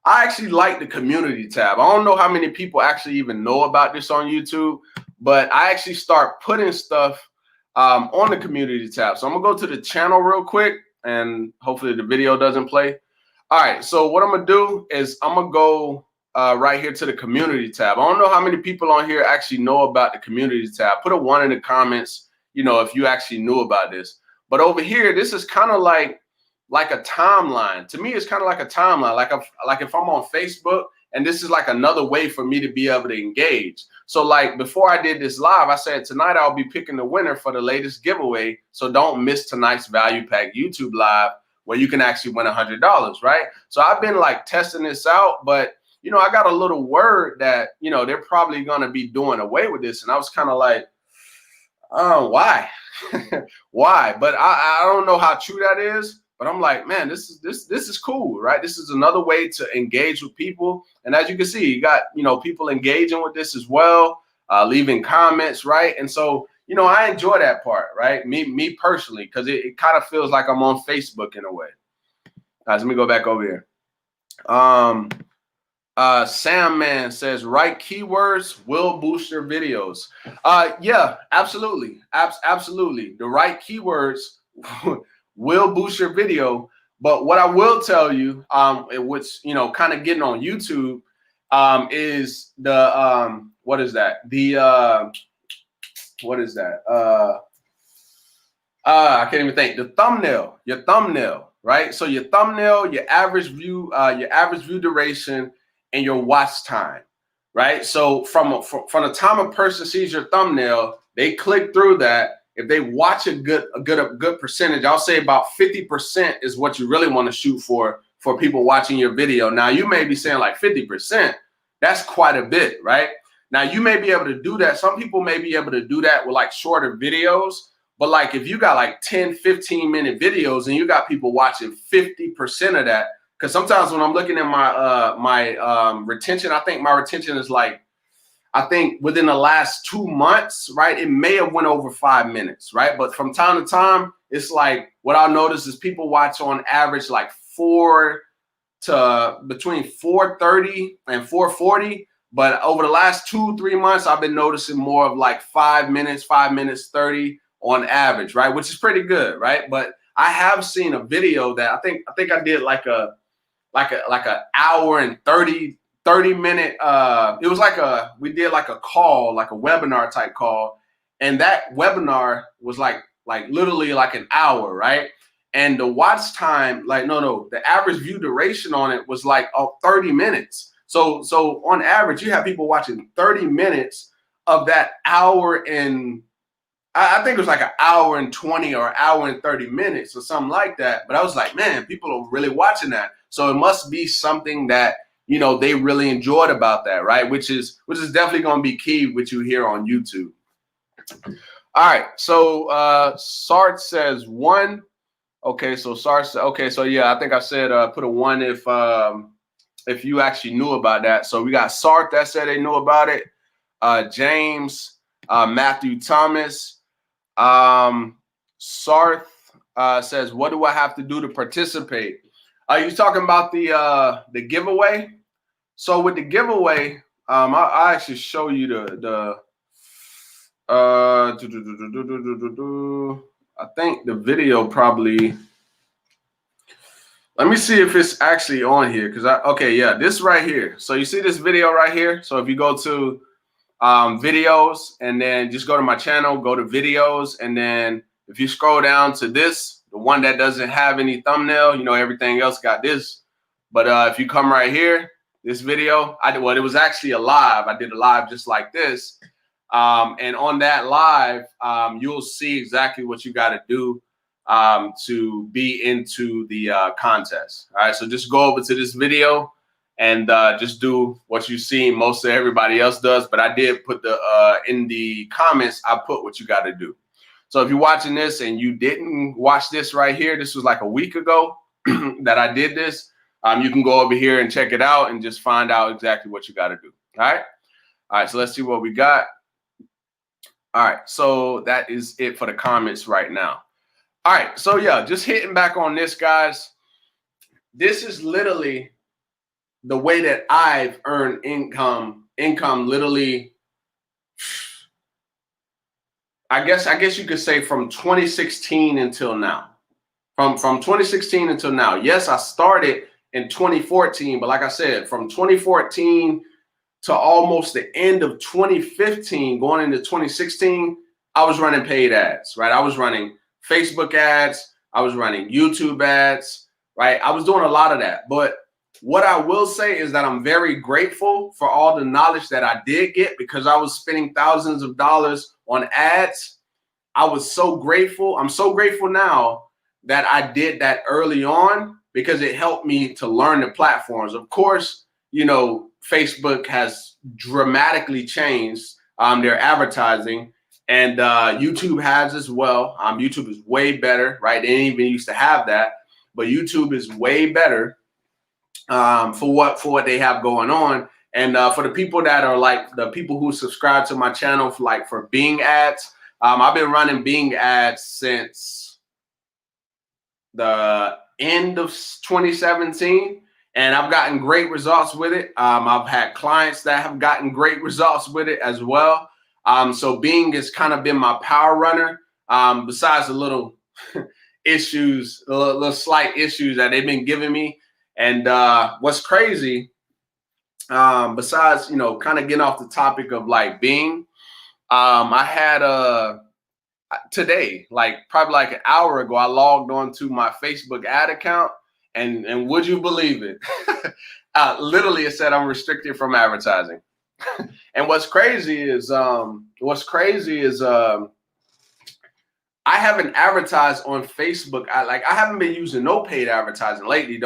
actually like the community tab. I don't know how many people actually even know about this on YouTube, but I actually start putting stuff on the community tab. So I'm gonna go to the channel real quick, and hopefully the video doesn't play. All right, so what I'm gonna do is I'm gonna go right here to the community tab. I don't know how many people on here actually know about the community tab. Put a 1 in the comments, you know, if you actually knew about this. But over here, this is kind of like a timeline. To me, it's kind of like a timeline. Like if I'm on Facebook, and this is like another way for me to be able to engage. So like before I did this live, I said tonight I'll be picking the winner for the latest giveaway. So don't miss tonight's Value Pack YouTube live where you can actually win $100, right? So I've been like testing this out, but you know, I got a little word that, you know, they're probably gonna be doing away with this. And I was kind of like, oh, why? Why? But I don't know how true that is. But I'm like, man, this is cool, right? This is another way to engage with people. And as you can see, you got, you know, people engaging with this as well, leaving comments, right? And so, you know, I enjoy that part, right? Me personally, because it kind of feels like I'm on Facebook in a way. All right, let me go back over here. Sam Man says, right keywords will boost your videos. Yeah, absolutely. Absolutely. The right keywords will boost your video. But what I will tell you, which, you know, kind of getting on YouTube, is the what is that? What is that? I can't even think. The thumbnail, your thumbnail, right? So your thumbnail, your average view duration, and your watch time, right? So from the time a person sees your thumbnail, they click through that. If they watch a good percentage, I'll say about 50% is what you really want to shoot for people watching your video. Now you may be saying like 50%, that's quite a bit, right? Now you may be able to do that. Some people may be able to do that with like shorter videos, but like if you got like 10, 15-minute videos and you got people watching 50% of that, because sometimes when I'm looking at my retention, I think my retention is like, I think within the last 2 months, right, it may have went over 5 minutes, right? But from time to time, it's like what I'll notice is people watch on average like between 4:30 and 4:40. But over the last 2-3 months, I've been noticing more of like 5 minutes 30 on average, right? Which is pretty good, right? But I have seen a video that I think I did like a hour and 30-minute, it was like we did like a call, like a webinar type call. And that webinar was like literally like an hour, right? And the watch time, like, the average view duration on it was like 30 minutes. So on average, you have people watching 30 minutes of that hour, and I think it was like an hour and 20 or an hour and 30 minutes or something like that. But I was like, man, people are really watching that. So it must be something that, you know, they really enjoyed about that, right? Which is definitely going to be key with you here on YouTube. All right. So Sart says 1. Okay. So Sart said, okay. So yeah, I think I said put a 1 if you actually knew about that. So we got Sart that said they knew about it. James, Matthew Thomas, Sarth says, what do I have to do to participate? Are you talking about the giveaway? So with the giveaway, I'll actually show you I think the video probably. Let me see if it's actually on here, because okay, yeah, this right here. So you see this video right here. So if you go to videos and then just go to my channel, go to videos, and then if you scroll down to this, the one that doesn't have any thumbnail, you know, everything else got this. But if you come right here, this video, it was actually a live. I did a live just like this. And on that live, you'll see exactly what you got to do to be into the contest. All right, so just go over to this video and just do what you see most of everybody else does. But I did put in the comments, I put what you got to do. So if you're watching this and you didn't watch this right here, this was like a week ago that I did this. You can go over here and check it out and just find out exactly what you got to do. All right. All right. So let's see what we got. All right. So that is it for the comments right now. All right. So yeah, just hitting back on this, guys. This is literally the way that I've earned income literally, I guess you could say from 2016 until now. From 2016 until now. Yes, I started in 2014, but like I said, from 2014 to almost the end of 2015, going into 2016, I was running paid ads, right? I was running Facebook ads, I was running YouTube ads, right? I was doing a lot of that. But what I will say is that I'm very grateful for all the knowledge that I did get, because I was spending thousands of dollars on ads. I was so grateful. I'm so grateful now that I did that early on, because it helped me to learn the platforms. Of course, you know, Facebook has dramatically changed their advertising, and YouTube has as well. YouTube is way better, right? They didn't even used to have that, but YouTube is way better for what they have going on. And for the people that are like the people who subscribe to my channel for Bing ads, I've been running Bing ads since the end of 2017, and I've gotten great results with it. I've had clients that have gotten great results with it as well. So Bing has kind of been my power runner, besides the little issues, little slight issues that they've been giving me. And what's crazy, besides, you know, kind of getting off the topic of like Bing, I had today, probably like an hour ago, I logged on to my Facebook ad account, and would you believe it? Literally, it said I'm restricted from advertising. And what's crazy is I haven't advertised on Facebook. I haven't been using no paid advertising lately.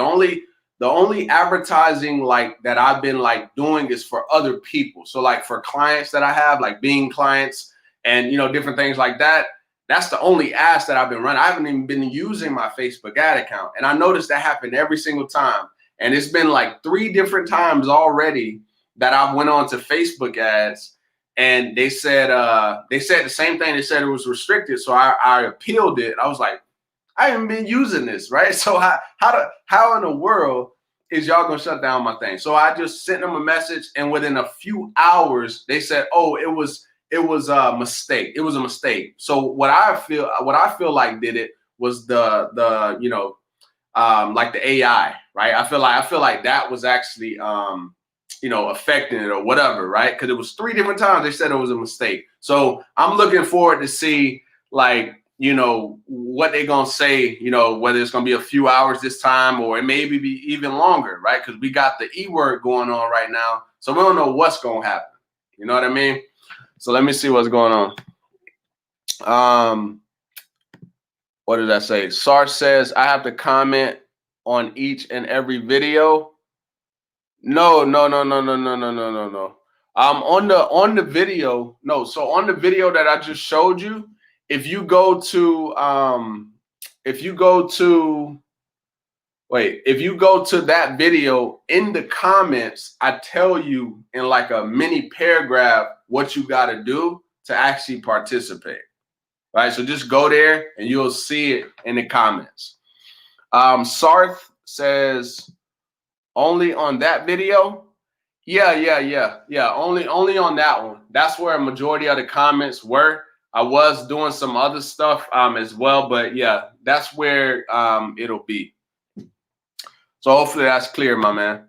The only advertising that I've been doing is for other people. So for clients that I have, Bing clients, and you know, different things like that. That's the only ads that I've been running. I haven't even been using my Facebook ad account. And I noticed that happen every single time. And it's been 3 different times already that I went on to Facebook ads, and they said the same thing. They said it was restricted. So I appealed it. I was like, I haven't been using this, right? So how in the world is y'all gonna shut down my thing? So I just sent them a message, and within a few hours, they said, oh, it was a mistake. It was a mistake. So what I feel like did it was the you know, the AI, right? I feel like that was actually you know, affecting it or whatever, right? Because it was 3 different times they said it was a mistake. So I'm looking forward to see you know, what they're gonna say, you know, whether it's gonna be a few hours this time or it may be even longer, right? Because we got the E word going on right now, so we don't know what's gonna happen. You know what I mean? So let me see what's going on. What did I say? Sar says I have to comment on each and every video. No. On the video, no. So on the video that I just showed you, if you go to that video, in the comments, I tell you in a mini paragraph what you got to do to actually participate, right? So just go there and you'll see it in the comments. Sarth says only on that video. Yeah. Only on that one. That's where a majority of the comments were. I was doing some other stuff as well, but yeah, that's where it'll be. So hopefully that's clear, my man.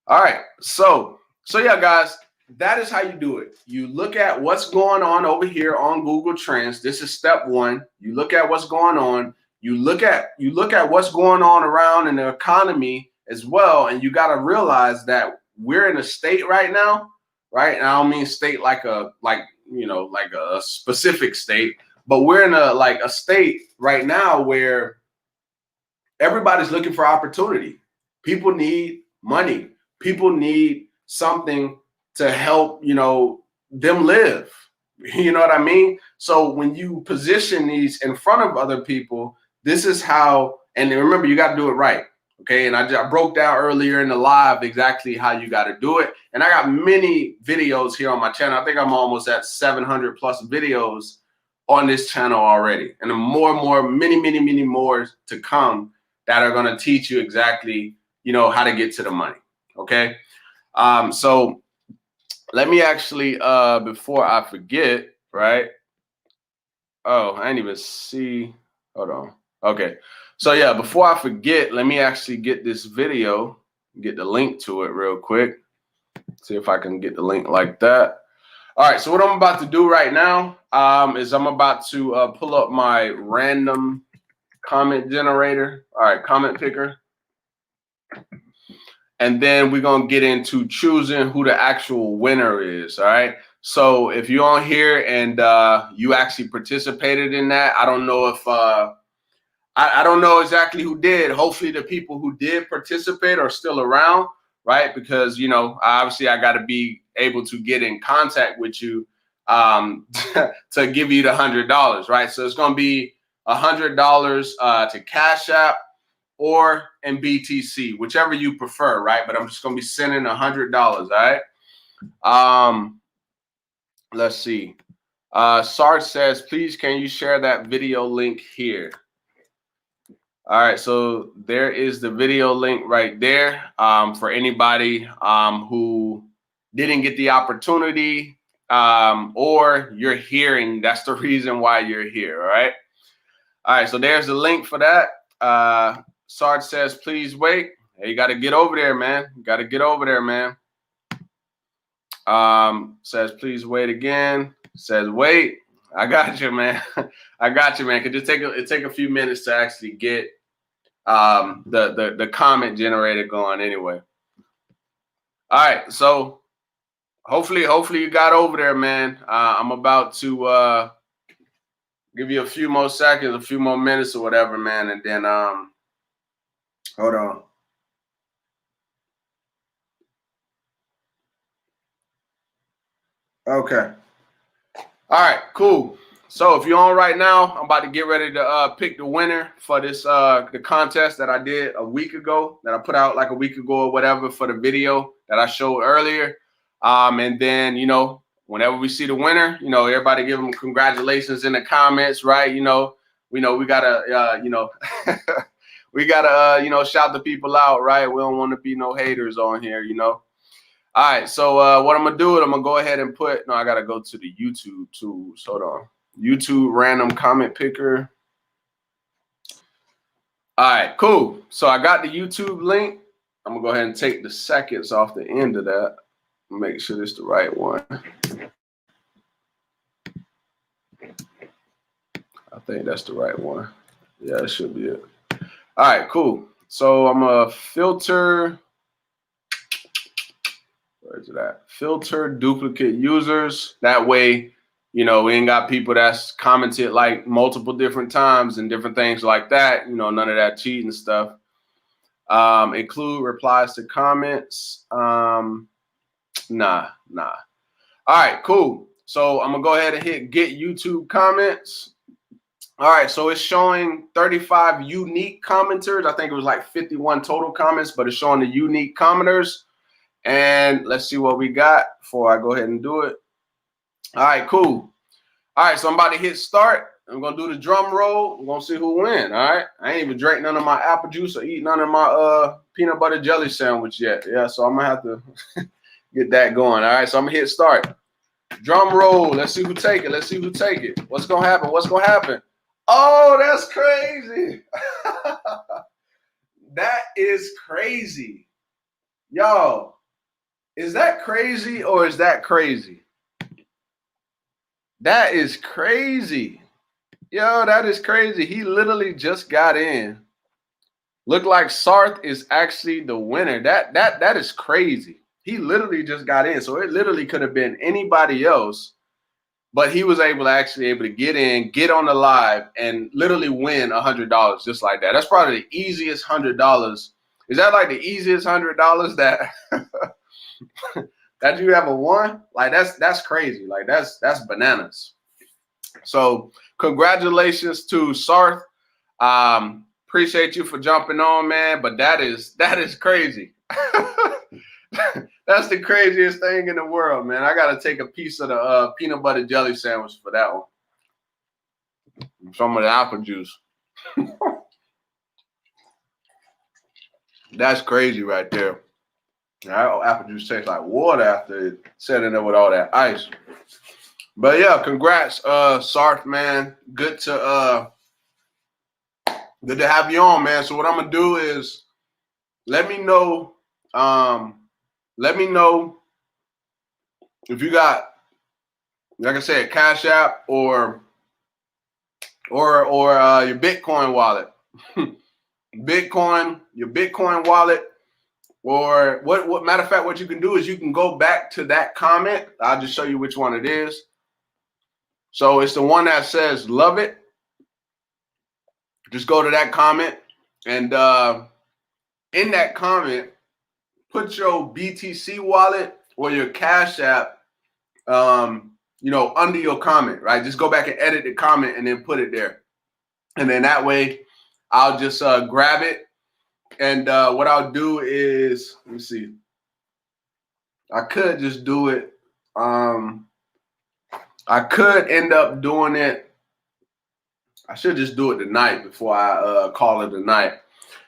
All right. So yeah, guys, that is how you do it. You look at what's going on over here on Google Trends. This is step 1. You look at what's going on. You look at what's going on around in the economy as well, and you got to realize that we're in a state right now, right? And I don't mean state like a specific state, but we're in a state right now where everybody's looking for opportunity. People need money. People need something to help, you know, them live. You know what I mean? So when you position these in front of other people, this is how, and remember, you got to do it right. Okay, and I broke down earlier in the live exactly how you got to do it. And I got many videos here on my channel. I think I'm almost at 700 plus videos on this channel already. And many more to come that are going to teach you exactly, you know, how to get to the money. Okay. So let me actually, before I forget, right? Oh, I didn't even see. Hold on. Okay. So yeah, before I forget, let me actually get this video, get the link to it real quick. See if I can get the link like that. All right. So what I'm about to do right now is I'm about to pull up my random comment generator. All right, comment picker. And then we're going to get into choosing who the actual winner is. All right. So if you're on here and you actually participated in that, I don't know if I don't know exactly who did. Hopefully the people who did participate are still around, right? Because, you know, obviously I got to be able to get in contact with you to give you the $100, right? So it's going to be $100 to Cash App or in BTC, whichever you prefer, right? But I'm just going to be sending $100, all right? Let's see. Sarge says, please, can you share that video link here? All right, so there is the video link right there for anybody who didn't get the opportunity or you're hearing. That's the reason why you're here, all right? All right, so there's the link for that. Sarge says, please wait. Hey, you got to get over there, man. You got to get over there, man. Says, please wait again. Says, wait. I got you, man. I got you, man. Could just take a few minutes to actually get the comment generator going anyway. All right, so hopefully you got over there, man. I'm about to give you a few more seconds, a few more minutes or whatever, man, and then hold on. Okay. All right, cool. So if you're on right now, I'm about to get ready to pick the winner for this the contest that I did a week ago, that I put out like a week ago or whatever for the video that I showed earlier. And then, you know, whenever we see the winner, you know, everybody give them congratulations in the comments, right? You know, we gotta you know, we gotta you know, shout the people out, right? We don't want to be no haters on here, you know. All right, so what I'm gonna do is I'm gonna go ahead and put. No, I gotta go to the YouTube tools. Hold on. YouTube random comment picker. All right, cool. So I got the YouTube link. I'm gonna go ahead and take the seconds off the end of that. Make sure it's the right one. I think that's the right one. Yeah, it should be it. All right, cool. So I'm gonna filter. Where's it at? Filter duplicate users. That way, you know, we ain't got people that's commented like multiple different times and different things like that. You know, none of that cheating stuff. Include replies to comments. Nah. All right, cool. So I'm gonna go ahead and hit get YouTube comments. All right, so it's showing 35 unique commenters. I think it was like 51 total comments, but it's showing the unique commenters. And let's see what we got before I go ahead and do it. All right, cool. All right, so I'm about to hit start. I'm gonna do the drum roll. We're gonna see who win. All right. I ain't even drank none of my apple juice or eat none of my peanut butter jelly sandwich yet. Yeah, so I'm gonna have to get that going. All right, so I'm gonna hit start. Drum roll. Let's see who take it. Let's see who take it. What's gonna happen? What's gonna happen? Oh, that's crazy. That is crazy. Yo. Is that crazy or is that crazy? That is crazy. Yo, that is crazy. He literally just got in. Look like Sarth is actually the winner. That is crazy. He literally just got in. So it literally could have been anybody else, but he was able to get in, get on the live, and literally win $100 just like that. That's probably the easiest $100. Is that like the easiest $100 that that you ever won? Like that's crazy. Like that's bananas. So congratulations to Sarth. appreciate you for jumping on, man. But that is crazy. That's the craziest thing in the world, man. I gotta take a piece of the peanut butter jelly sandwich for that one. Some of the apple juice. That's crazy right there. That apple juice tastes like water after it setting there with all that ice. But yeah, congrats, Sarth, man. Good to have you on, man. So what I'm gonna do is let me know if you got, like I said, Cash App or your Bitcoin wallet. Your Bitcoin wallet, or what matter of fact, what you can do is you can go back to that comment. I'll just show you which one it is. So it's the one that says love it. Just go to that comment, and in that comment, put your BTC wallet or your Cash App under your comment, right? Just go back and edit the comment and then put it there. And then that way I'll just grab it. And what I'll do is, let me see. I could just do it. I could end up doing it. I should just do it tonight before I call it a night.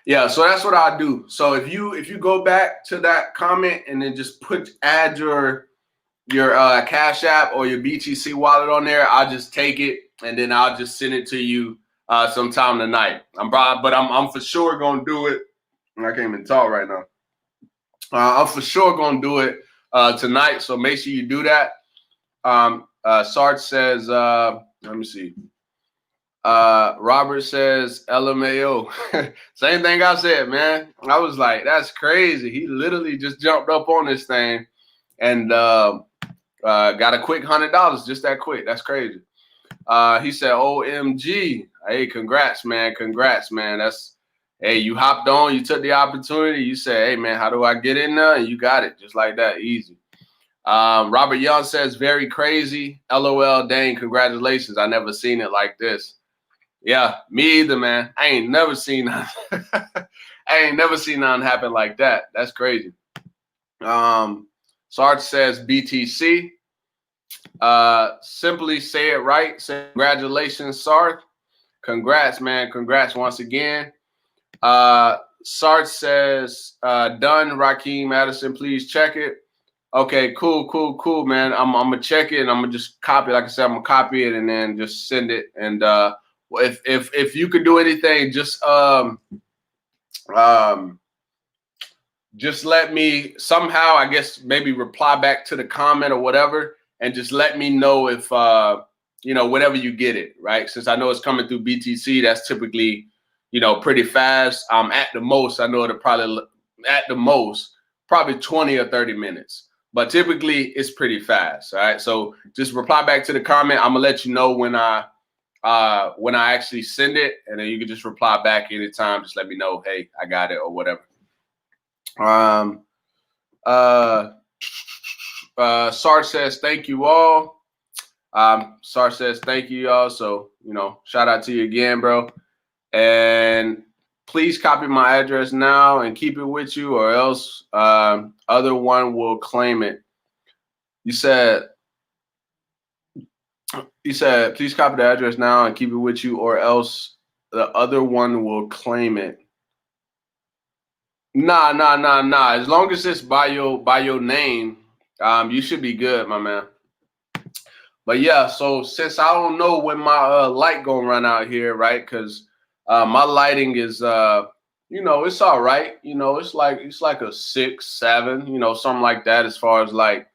Yeah, so that's what I'll do. So if you go back to that comment and then just add your Cash App or your BTC wallet on there, I'll just take it and then I'll just send it to you sometime tonight. I'm for sure gonna do it. I can't even talk right now. I'm for sure gonna do it tonight. So make sure you do that. Sarge says, let me see. Robert says LMAO. Same thing I said, man. I was like, that's crazy. He literally just jumped up on this thing and got a quick $100 just that quick. That's crazy. He said, OMG. Hey, congrats, man. Hey, you hopped on, you took the opportunity. You said, hey, man, how do I get in there? And you got it just like that. Easy. Robert Young says, very crazy. LOL, dang, congratulations. I never seen it like this. Yeah, me either, man. I ain't never seen nothing happen like that. That's crazy. Sarge says BTC. Simply say it right. Say congratulations, Sarge. Congrats, man. Congrats once again. Sarge says, done, Raheem Madison, please check it. Okay, cool, man. I'm gonna check it and I'm gonna just copy it. Like I said, I'm gonna copy it and then just send it. And if you could do anything, just let me somehow, I guess, maybe reply back to the comment or whatever, and just let me know if whenever you get it, right? Since I know it's coming through BTC, that's typically pretty fast. At the most, I know it'll probably 20 or 30 minutes. But typically it's pretty fast. All right. So just reply back to the comment. I'm gonna let you know when I actually send it, and then you can just reply back anytime. Just let me know, hey, I got it or whatever. Sarge says thank you all. Sarge says thank you all. So shout out to you again, bro. And please copy my address now and keep it with you, or else other one will claim it. You said, please copy the address now and keep it with you, or else the other one will claim it. Nah. As long as it's by your name, you should be good, my man. But yeah, so since I don't know when my light gonna run out here, right? Because my lighting is it's all right. It's like a 6, 7, something like that, as far as like,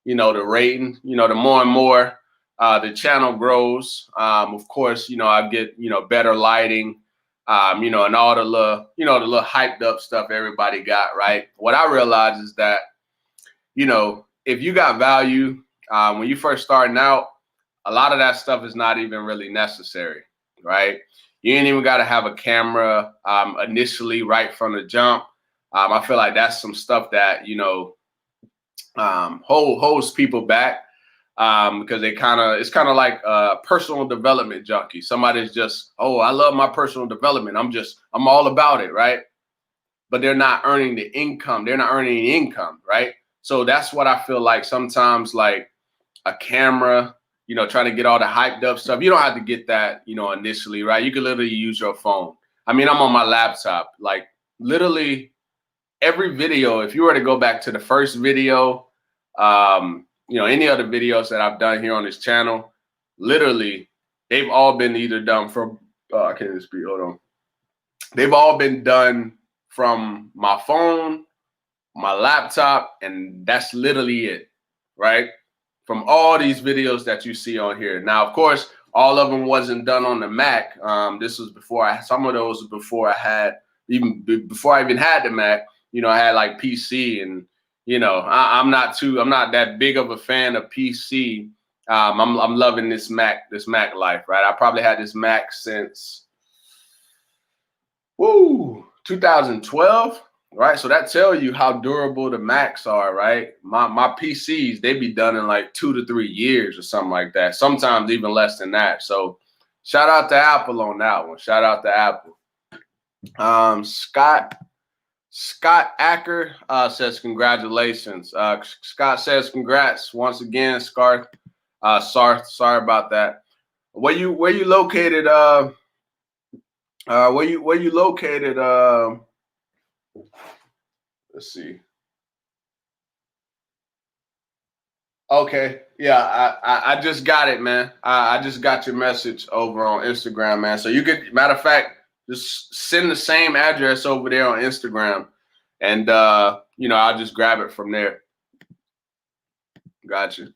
the rating. The more and more the channel grows, of course, I get, better lighting, and all the little, the little hyped up stuff everybody got, right? What I realize is that, if you got value, when you first starting out, a lot of that stuff is not even really necessary, right? You ain't even got to have a camera initially right from the jump. I feel like that's some stuff that, holds people back. because it's kind of like a personal development junkie. Somebody's just, oh, I love my personal development. I'm all about it, right? But they're not earning the income. They're not earning any income, right? So that's what I feel like sometimes, like a camera, trying to get all the hyped up stuff. You don't have to get that, initially, right? You can literally use your phone. I mean, I'm on my laptop, like literally every video. If you were to go back to the first video, any other videos that I've done here on this channel, literally they've all been either done from, I can't even speak, hold on. They've all been done from my phone, my laptop, and that's literally it, right? From all these videos that you see on here. Now, of course, all of them wasn't done on the Mac. This was some of those before I even had the Mac. I had like PC, and I'm not that big of a fan of PC. I'm loving this Mac life, right? I probably had this Mac since 2012, right? So that tells you how durable the Macs are, right? My PCs, they be done in like 2 to 3 years or something like that. Sometimes even less than that. So shout out to Apple on that one. Shout out to Apple. Scott Acker says congratulations. Scott says congrats once again, Scar. Sorry about that. Where you located? Where you located? Let's see. Okay, yeah, I just got it, man. I just got your message over on Instagram, man. So you could, matter of fact, just send the same address over there on Instagram, and I'll just grab it from there. Gotcha.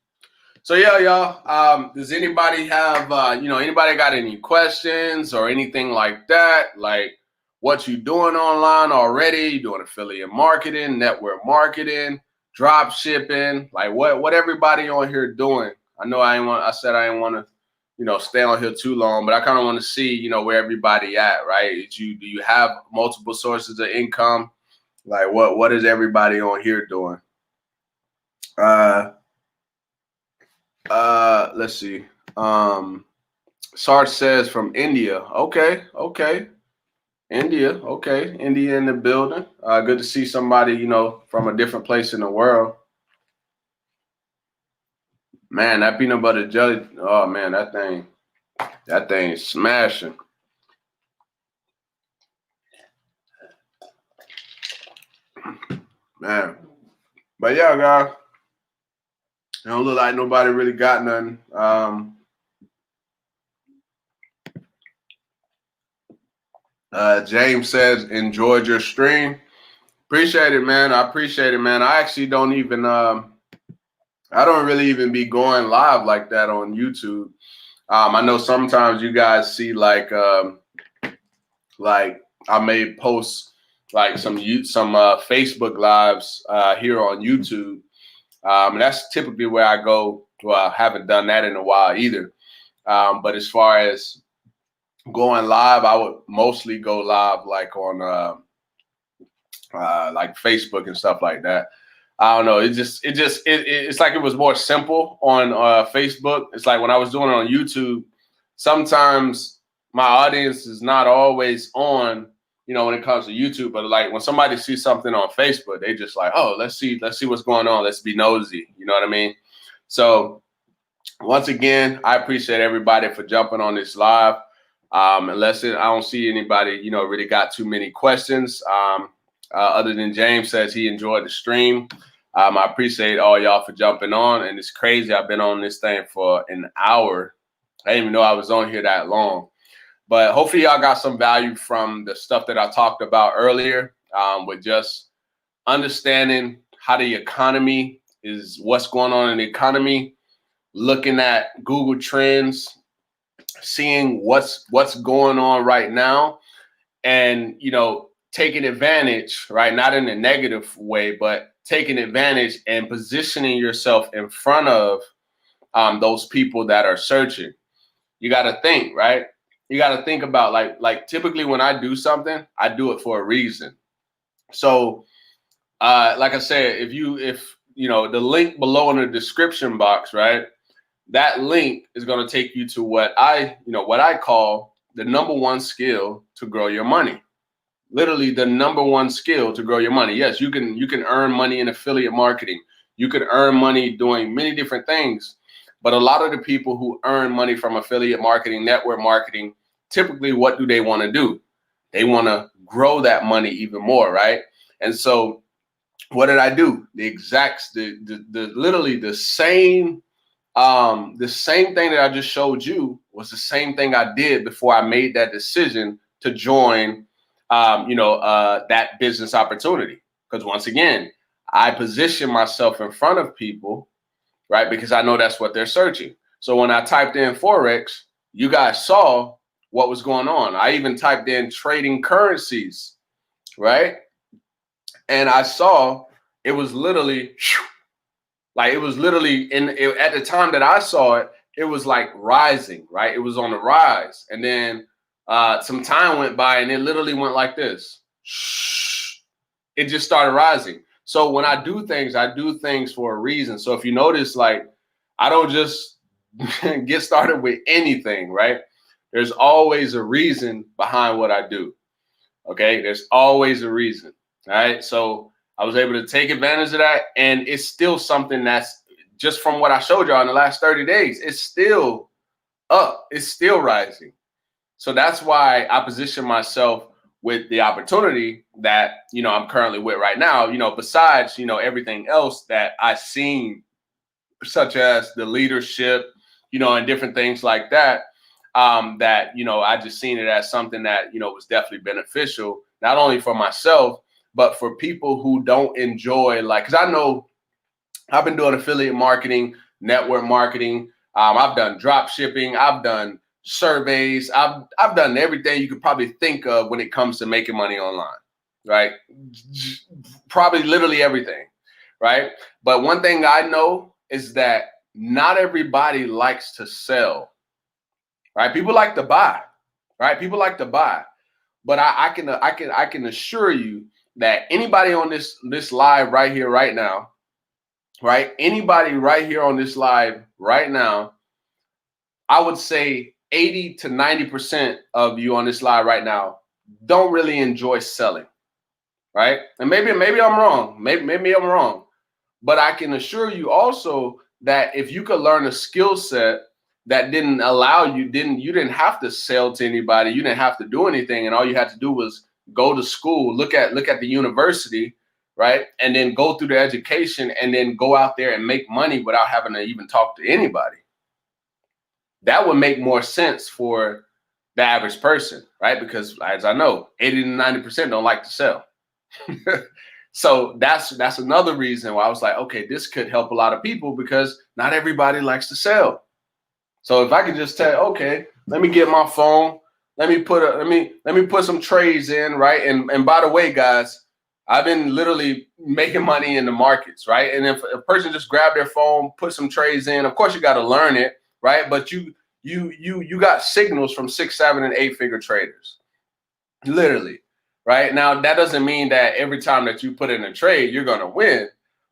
So yeah, y'all. Does anybody have anybody got any questions or anything like that? Like, what you doing online already? You doing affiliate marketing, network marketing, drop shipping? Like, what everybody on here doing? I know I said I didn't want to, stay on here too long, but I kind of want to see, where everybody at, right? Do you have multiple sources of income? Like, what is everybody on here doing? Let's see. Sarge says from India. Okay. India. Okay. India in the building. Good to see somebody, from a different place in the world. Man, that peanut butter jelly. Oh man, that thing is smashing. Man. But yeah, guys. It don't look like nobody really got nothing. James says, enjoyed your stream. Appreciate it, man. I appreciate it, man. I actually don't even, I don't really even be going live like that on YouTube. I know sometimes you guys see like I may post like some Facebook lives here on YouTube. And that's typically where I go. Well, I haven't done that in a while either. But as far as going live, I would mostly go live like on like Facebook and stuff like that. I don't know. It's like it was more simple on Facebook. It's like when I was doing it on YouTube, sometimes my audience is not always on, when it comes to YouTube, but like when somebody sees something on Facebook, they just like, oh, let's see what's going on. Let's be nosy. You know what I mean? So once again, I appreciate everybody for jumping on this live. Unless I don't see anybody, really got too many questions. Other than James says he enjoyed the stream. I appreciate all y'all for jumping on. And it's crazy. I've been on this thing for an hour. I didn't even know I was on here that long. But hopefully y'all got some value from the stuff that I talked about earlier, with just understanding how the economy is, what's going on in the economy, looking at Google Trends, seeing what's going on right now, and taking advantage, right? Not in a negative way, but taking advantage and positioning yourself in front of those people that are searching. You got to think, right? You got to think about like typically when I do something, I do it for a reason. So like I said, if the link below in the description box, right? that link is going to take you to what I call the number one skill to grow your money. Literally the number one skill to grow your money. Yes, you can earn money in affiliate marketing. You can earn money doing many different things. But a lot of the people who earn money from affiliate marketing, network marketing, typically what do they want to do? They want to grow that money even more, right? And so what did I do? Literally the same thing that I just showed you was the same thing I did before I made that decision to join that business opportunity. Because once again, I position myself in front of people, right? Because I know that's what they're searching. So when I typed in Forex, you guys saw what was going on. I even typed in trading currencies, right? And I saw it was literally at the time that I saw it, it was like rising, right? It was on the rise. And then some time went by and it literally went like this. It just started rising. So when I do things for a reason. So if you notice, like, I don't just get started with anything, right? There's always a reason behind what I do. Okay, there's always a reason. All right. So I was able to take advantage of that. And it's still something that's just from what I showed y'all in the last 30 days, it's still up. It's still rising. So that's why I position myself with the opportunity that, I'm currently with right now, besides, everything else that I've seen, such as the leadership, and different things like that, I just seen it as something that, was definitely beneficial, not only for myself, but for people who don't enjoy, because I know I've been doing affiliate marketing, network marketing. I've done drop shipping. I've done surveys. I've done everything you could probably think of when it comes to making money online, right? Probably literally everything, right? But one thing I know is that not everybody likes to sell, right? People like to buy, right? People like to buy, but I can assure you that anybody on this live right here, right now, right? Anybody right here on this live right now, I would say 80 to 90% of you on this live right now don't really enjoy selling, right? And maybe I'm wrong. Maybe I'm wrong. But I can assure you also that if you could learn a skill set that didn't allow you didn't have to sell to anybody, you didn't have to do anything, and all you had to do was go to school, look at the university, right? And then go through the education and then go out there and make money without having to even talk to anybody. That would make more sense for the average person, right? Because as I know, 80 to 90% don't like to sell. So that's another reason why I was like, okay, this could help a lot of people because not everybody likes to sell. So if I could just tell, okay, let me get my phone, let me put some trades in, right? And by the way, guys, I've been literally making money in the markets, right? And if a person just grab their phone, put some trades in, of course you got to learn it, right? But you got signals from 6, 7, and 8 figure traders, literally. Right now, that doesn't mean that every time that you put in a trade, you're going to win,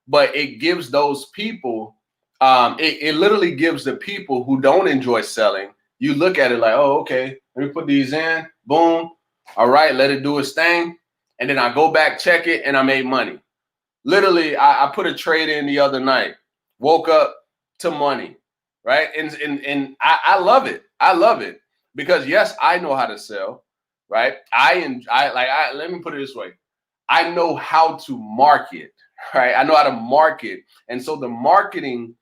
but it gives those people, it literally gives the people who don't enjoy selling, you look at it like, oh, okay, let me put these in, boom. All right, let it do its thing. And then I go back, check it, and I made money. Literally, I put a trade in the other night, woke up to money, right? And I love it. I love it because yes, I know how to sell. Right. Let me put it this way. I know how to market, right? I know how to market. And so the marketing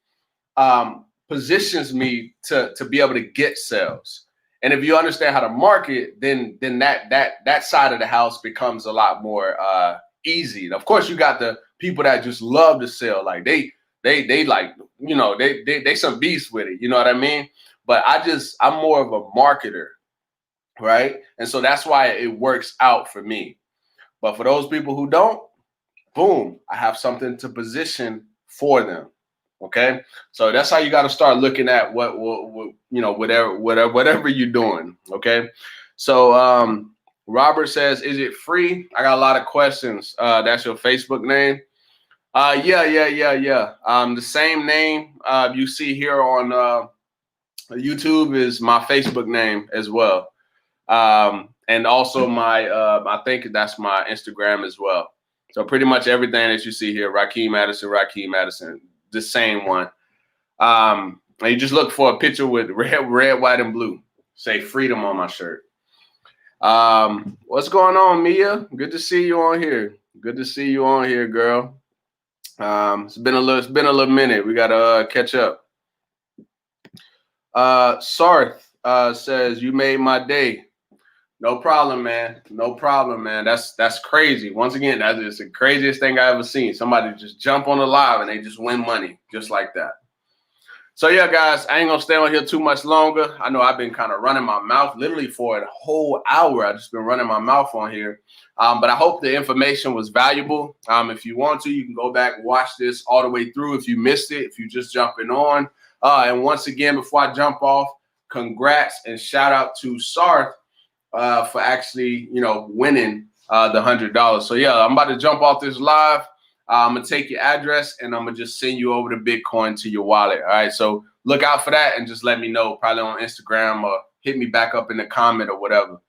positions me to be able to get sales. And if you understand how to market, then that side of the house becomes a lot more easy. And of course, you got the people that just love to sell. Like they like, they some beasts with it. You know what I mean? But I'm more of a marketer. Right. And so that's why it works out for me. But for those people who don't, boom, I have something to position for them. OK, so that's how you got to start looking at whatever you're doing. OK, so Robert says, is it free? I got a lot of questions. That's your Facebook name. Yeah. The same name you see here on YouTube is my Facebook name as well. And also my I think that's my Instagram as well. So pretty much everything that you see here, Rakeem Addison, the same one. And you just look for a picture with red, white, and blue. Say freedom on my shirt. What's going on, Mia? Good to see you on here. Good to see you on here, girl. It's been a little minute. We gotta catch up. Sarth says you made my day. No problem, man. No problem, man. That's crazy. Once again, that is the craziest thing I ever seen. Somebody just jump on the live and they just win money just like that. So yeah, guys, I ain't gonna stay on here too much longer. I know I've been kind of running my mouth literally for a whole hour. I've just been running my mouth on here. But I hope the information was valuable. If you want to, you can go back and watch this all the way through if you missed it, if you're just jumping on. And once again, before I jump off, congrats and shout out to Sarth for actually, winning the $100. So yeah, I'm about to jump off this live. I'm gonna take your address and I'm gonna just send you over the Bitcoin to your wallet. All right. So look out for that and just let me know, probably on Instagram or hit me back up in the comment or whatever.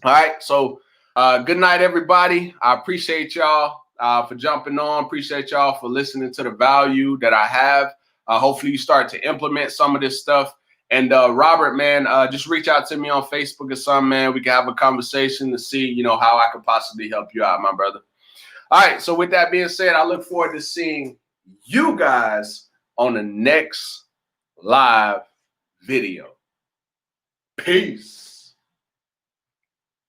All right. So good night, everybody. I appreciate y'all for jumping on. Appreciate y'all for listening to the value that I have. Hopefully you start to implement some of this stuff. And Robert, man, just reach out to me on Facebook or something, man. We can have a conversation to see, how I could possibly help you out, my brother. All right. So with that being said, I look forward to seeing you guys on the next live video. Peace.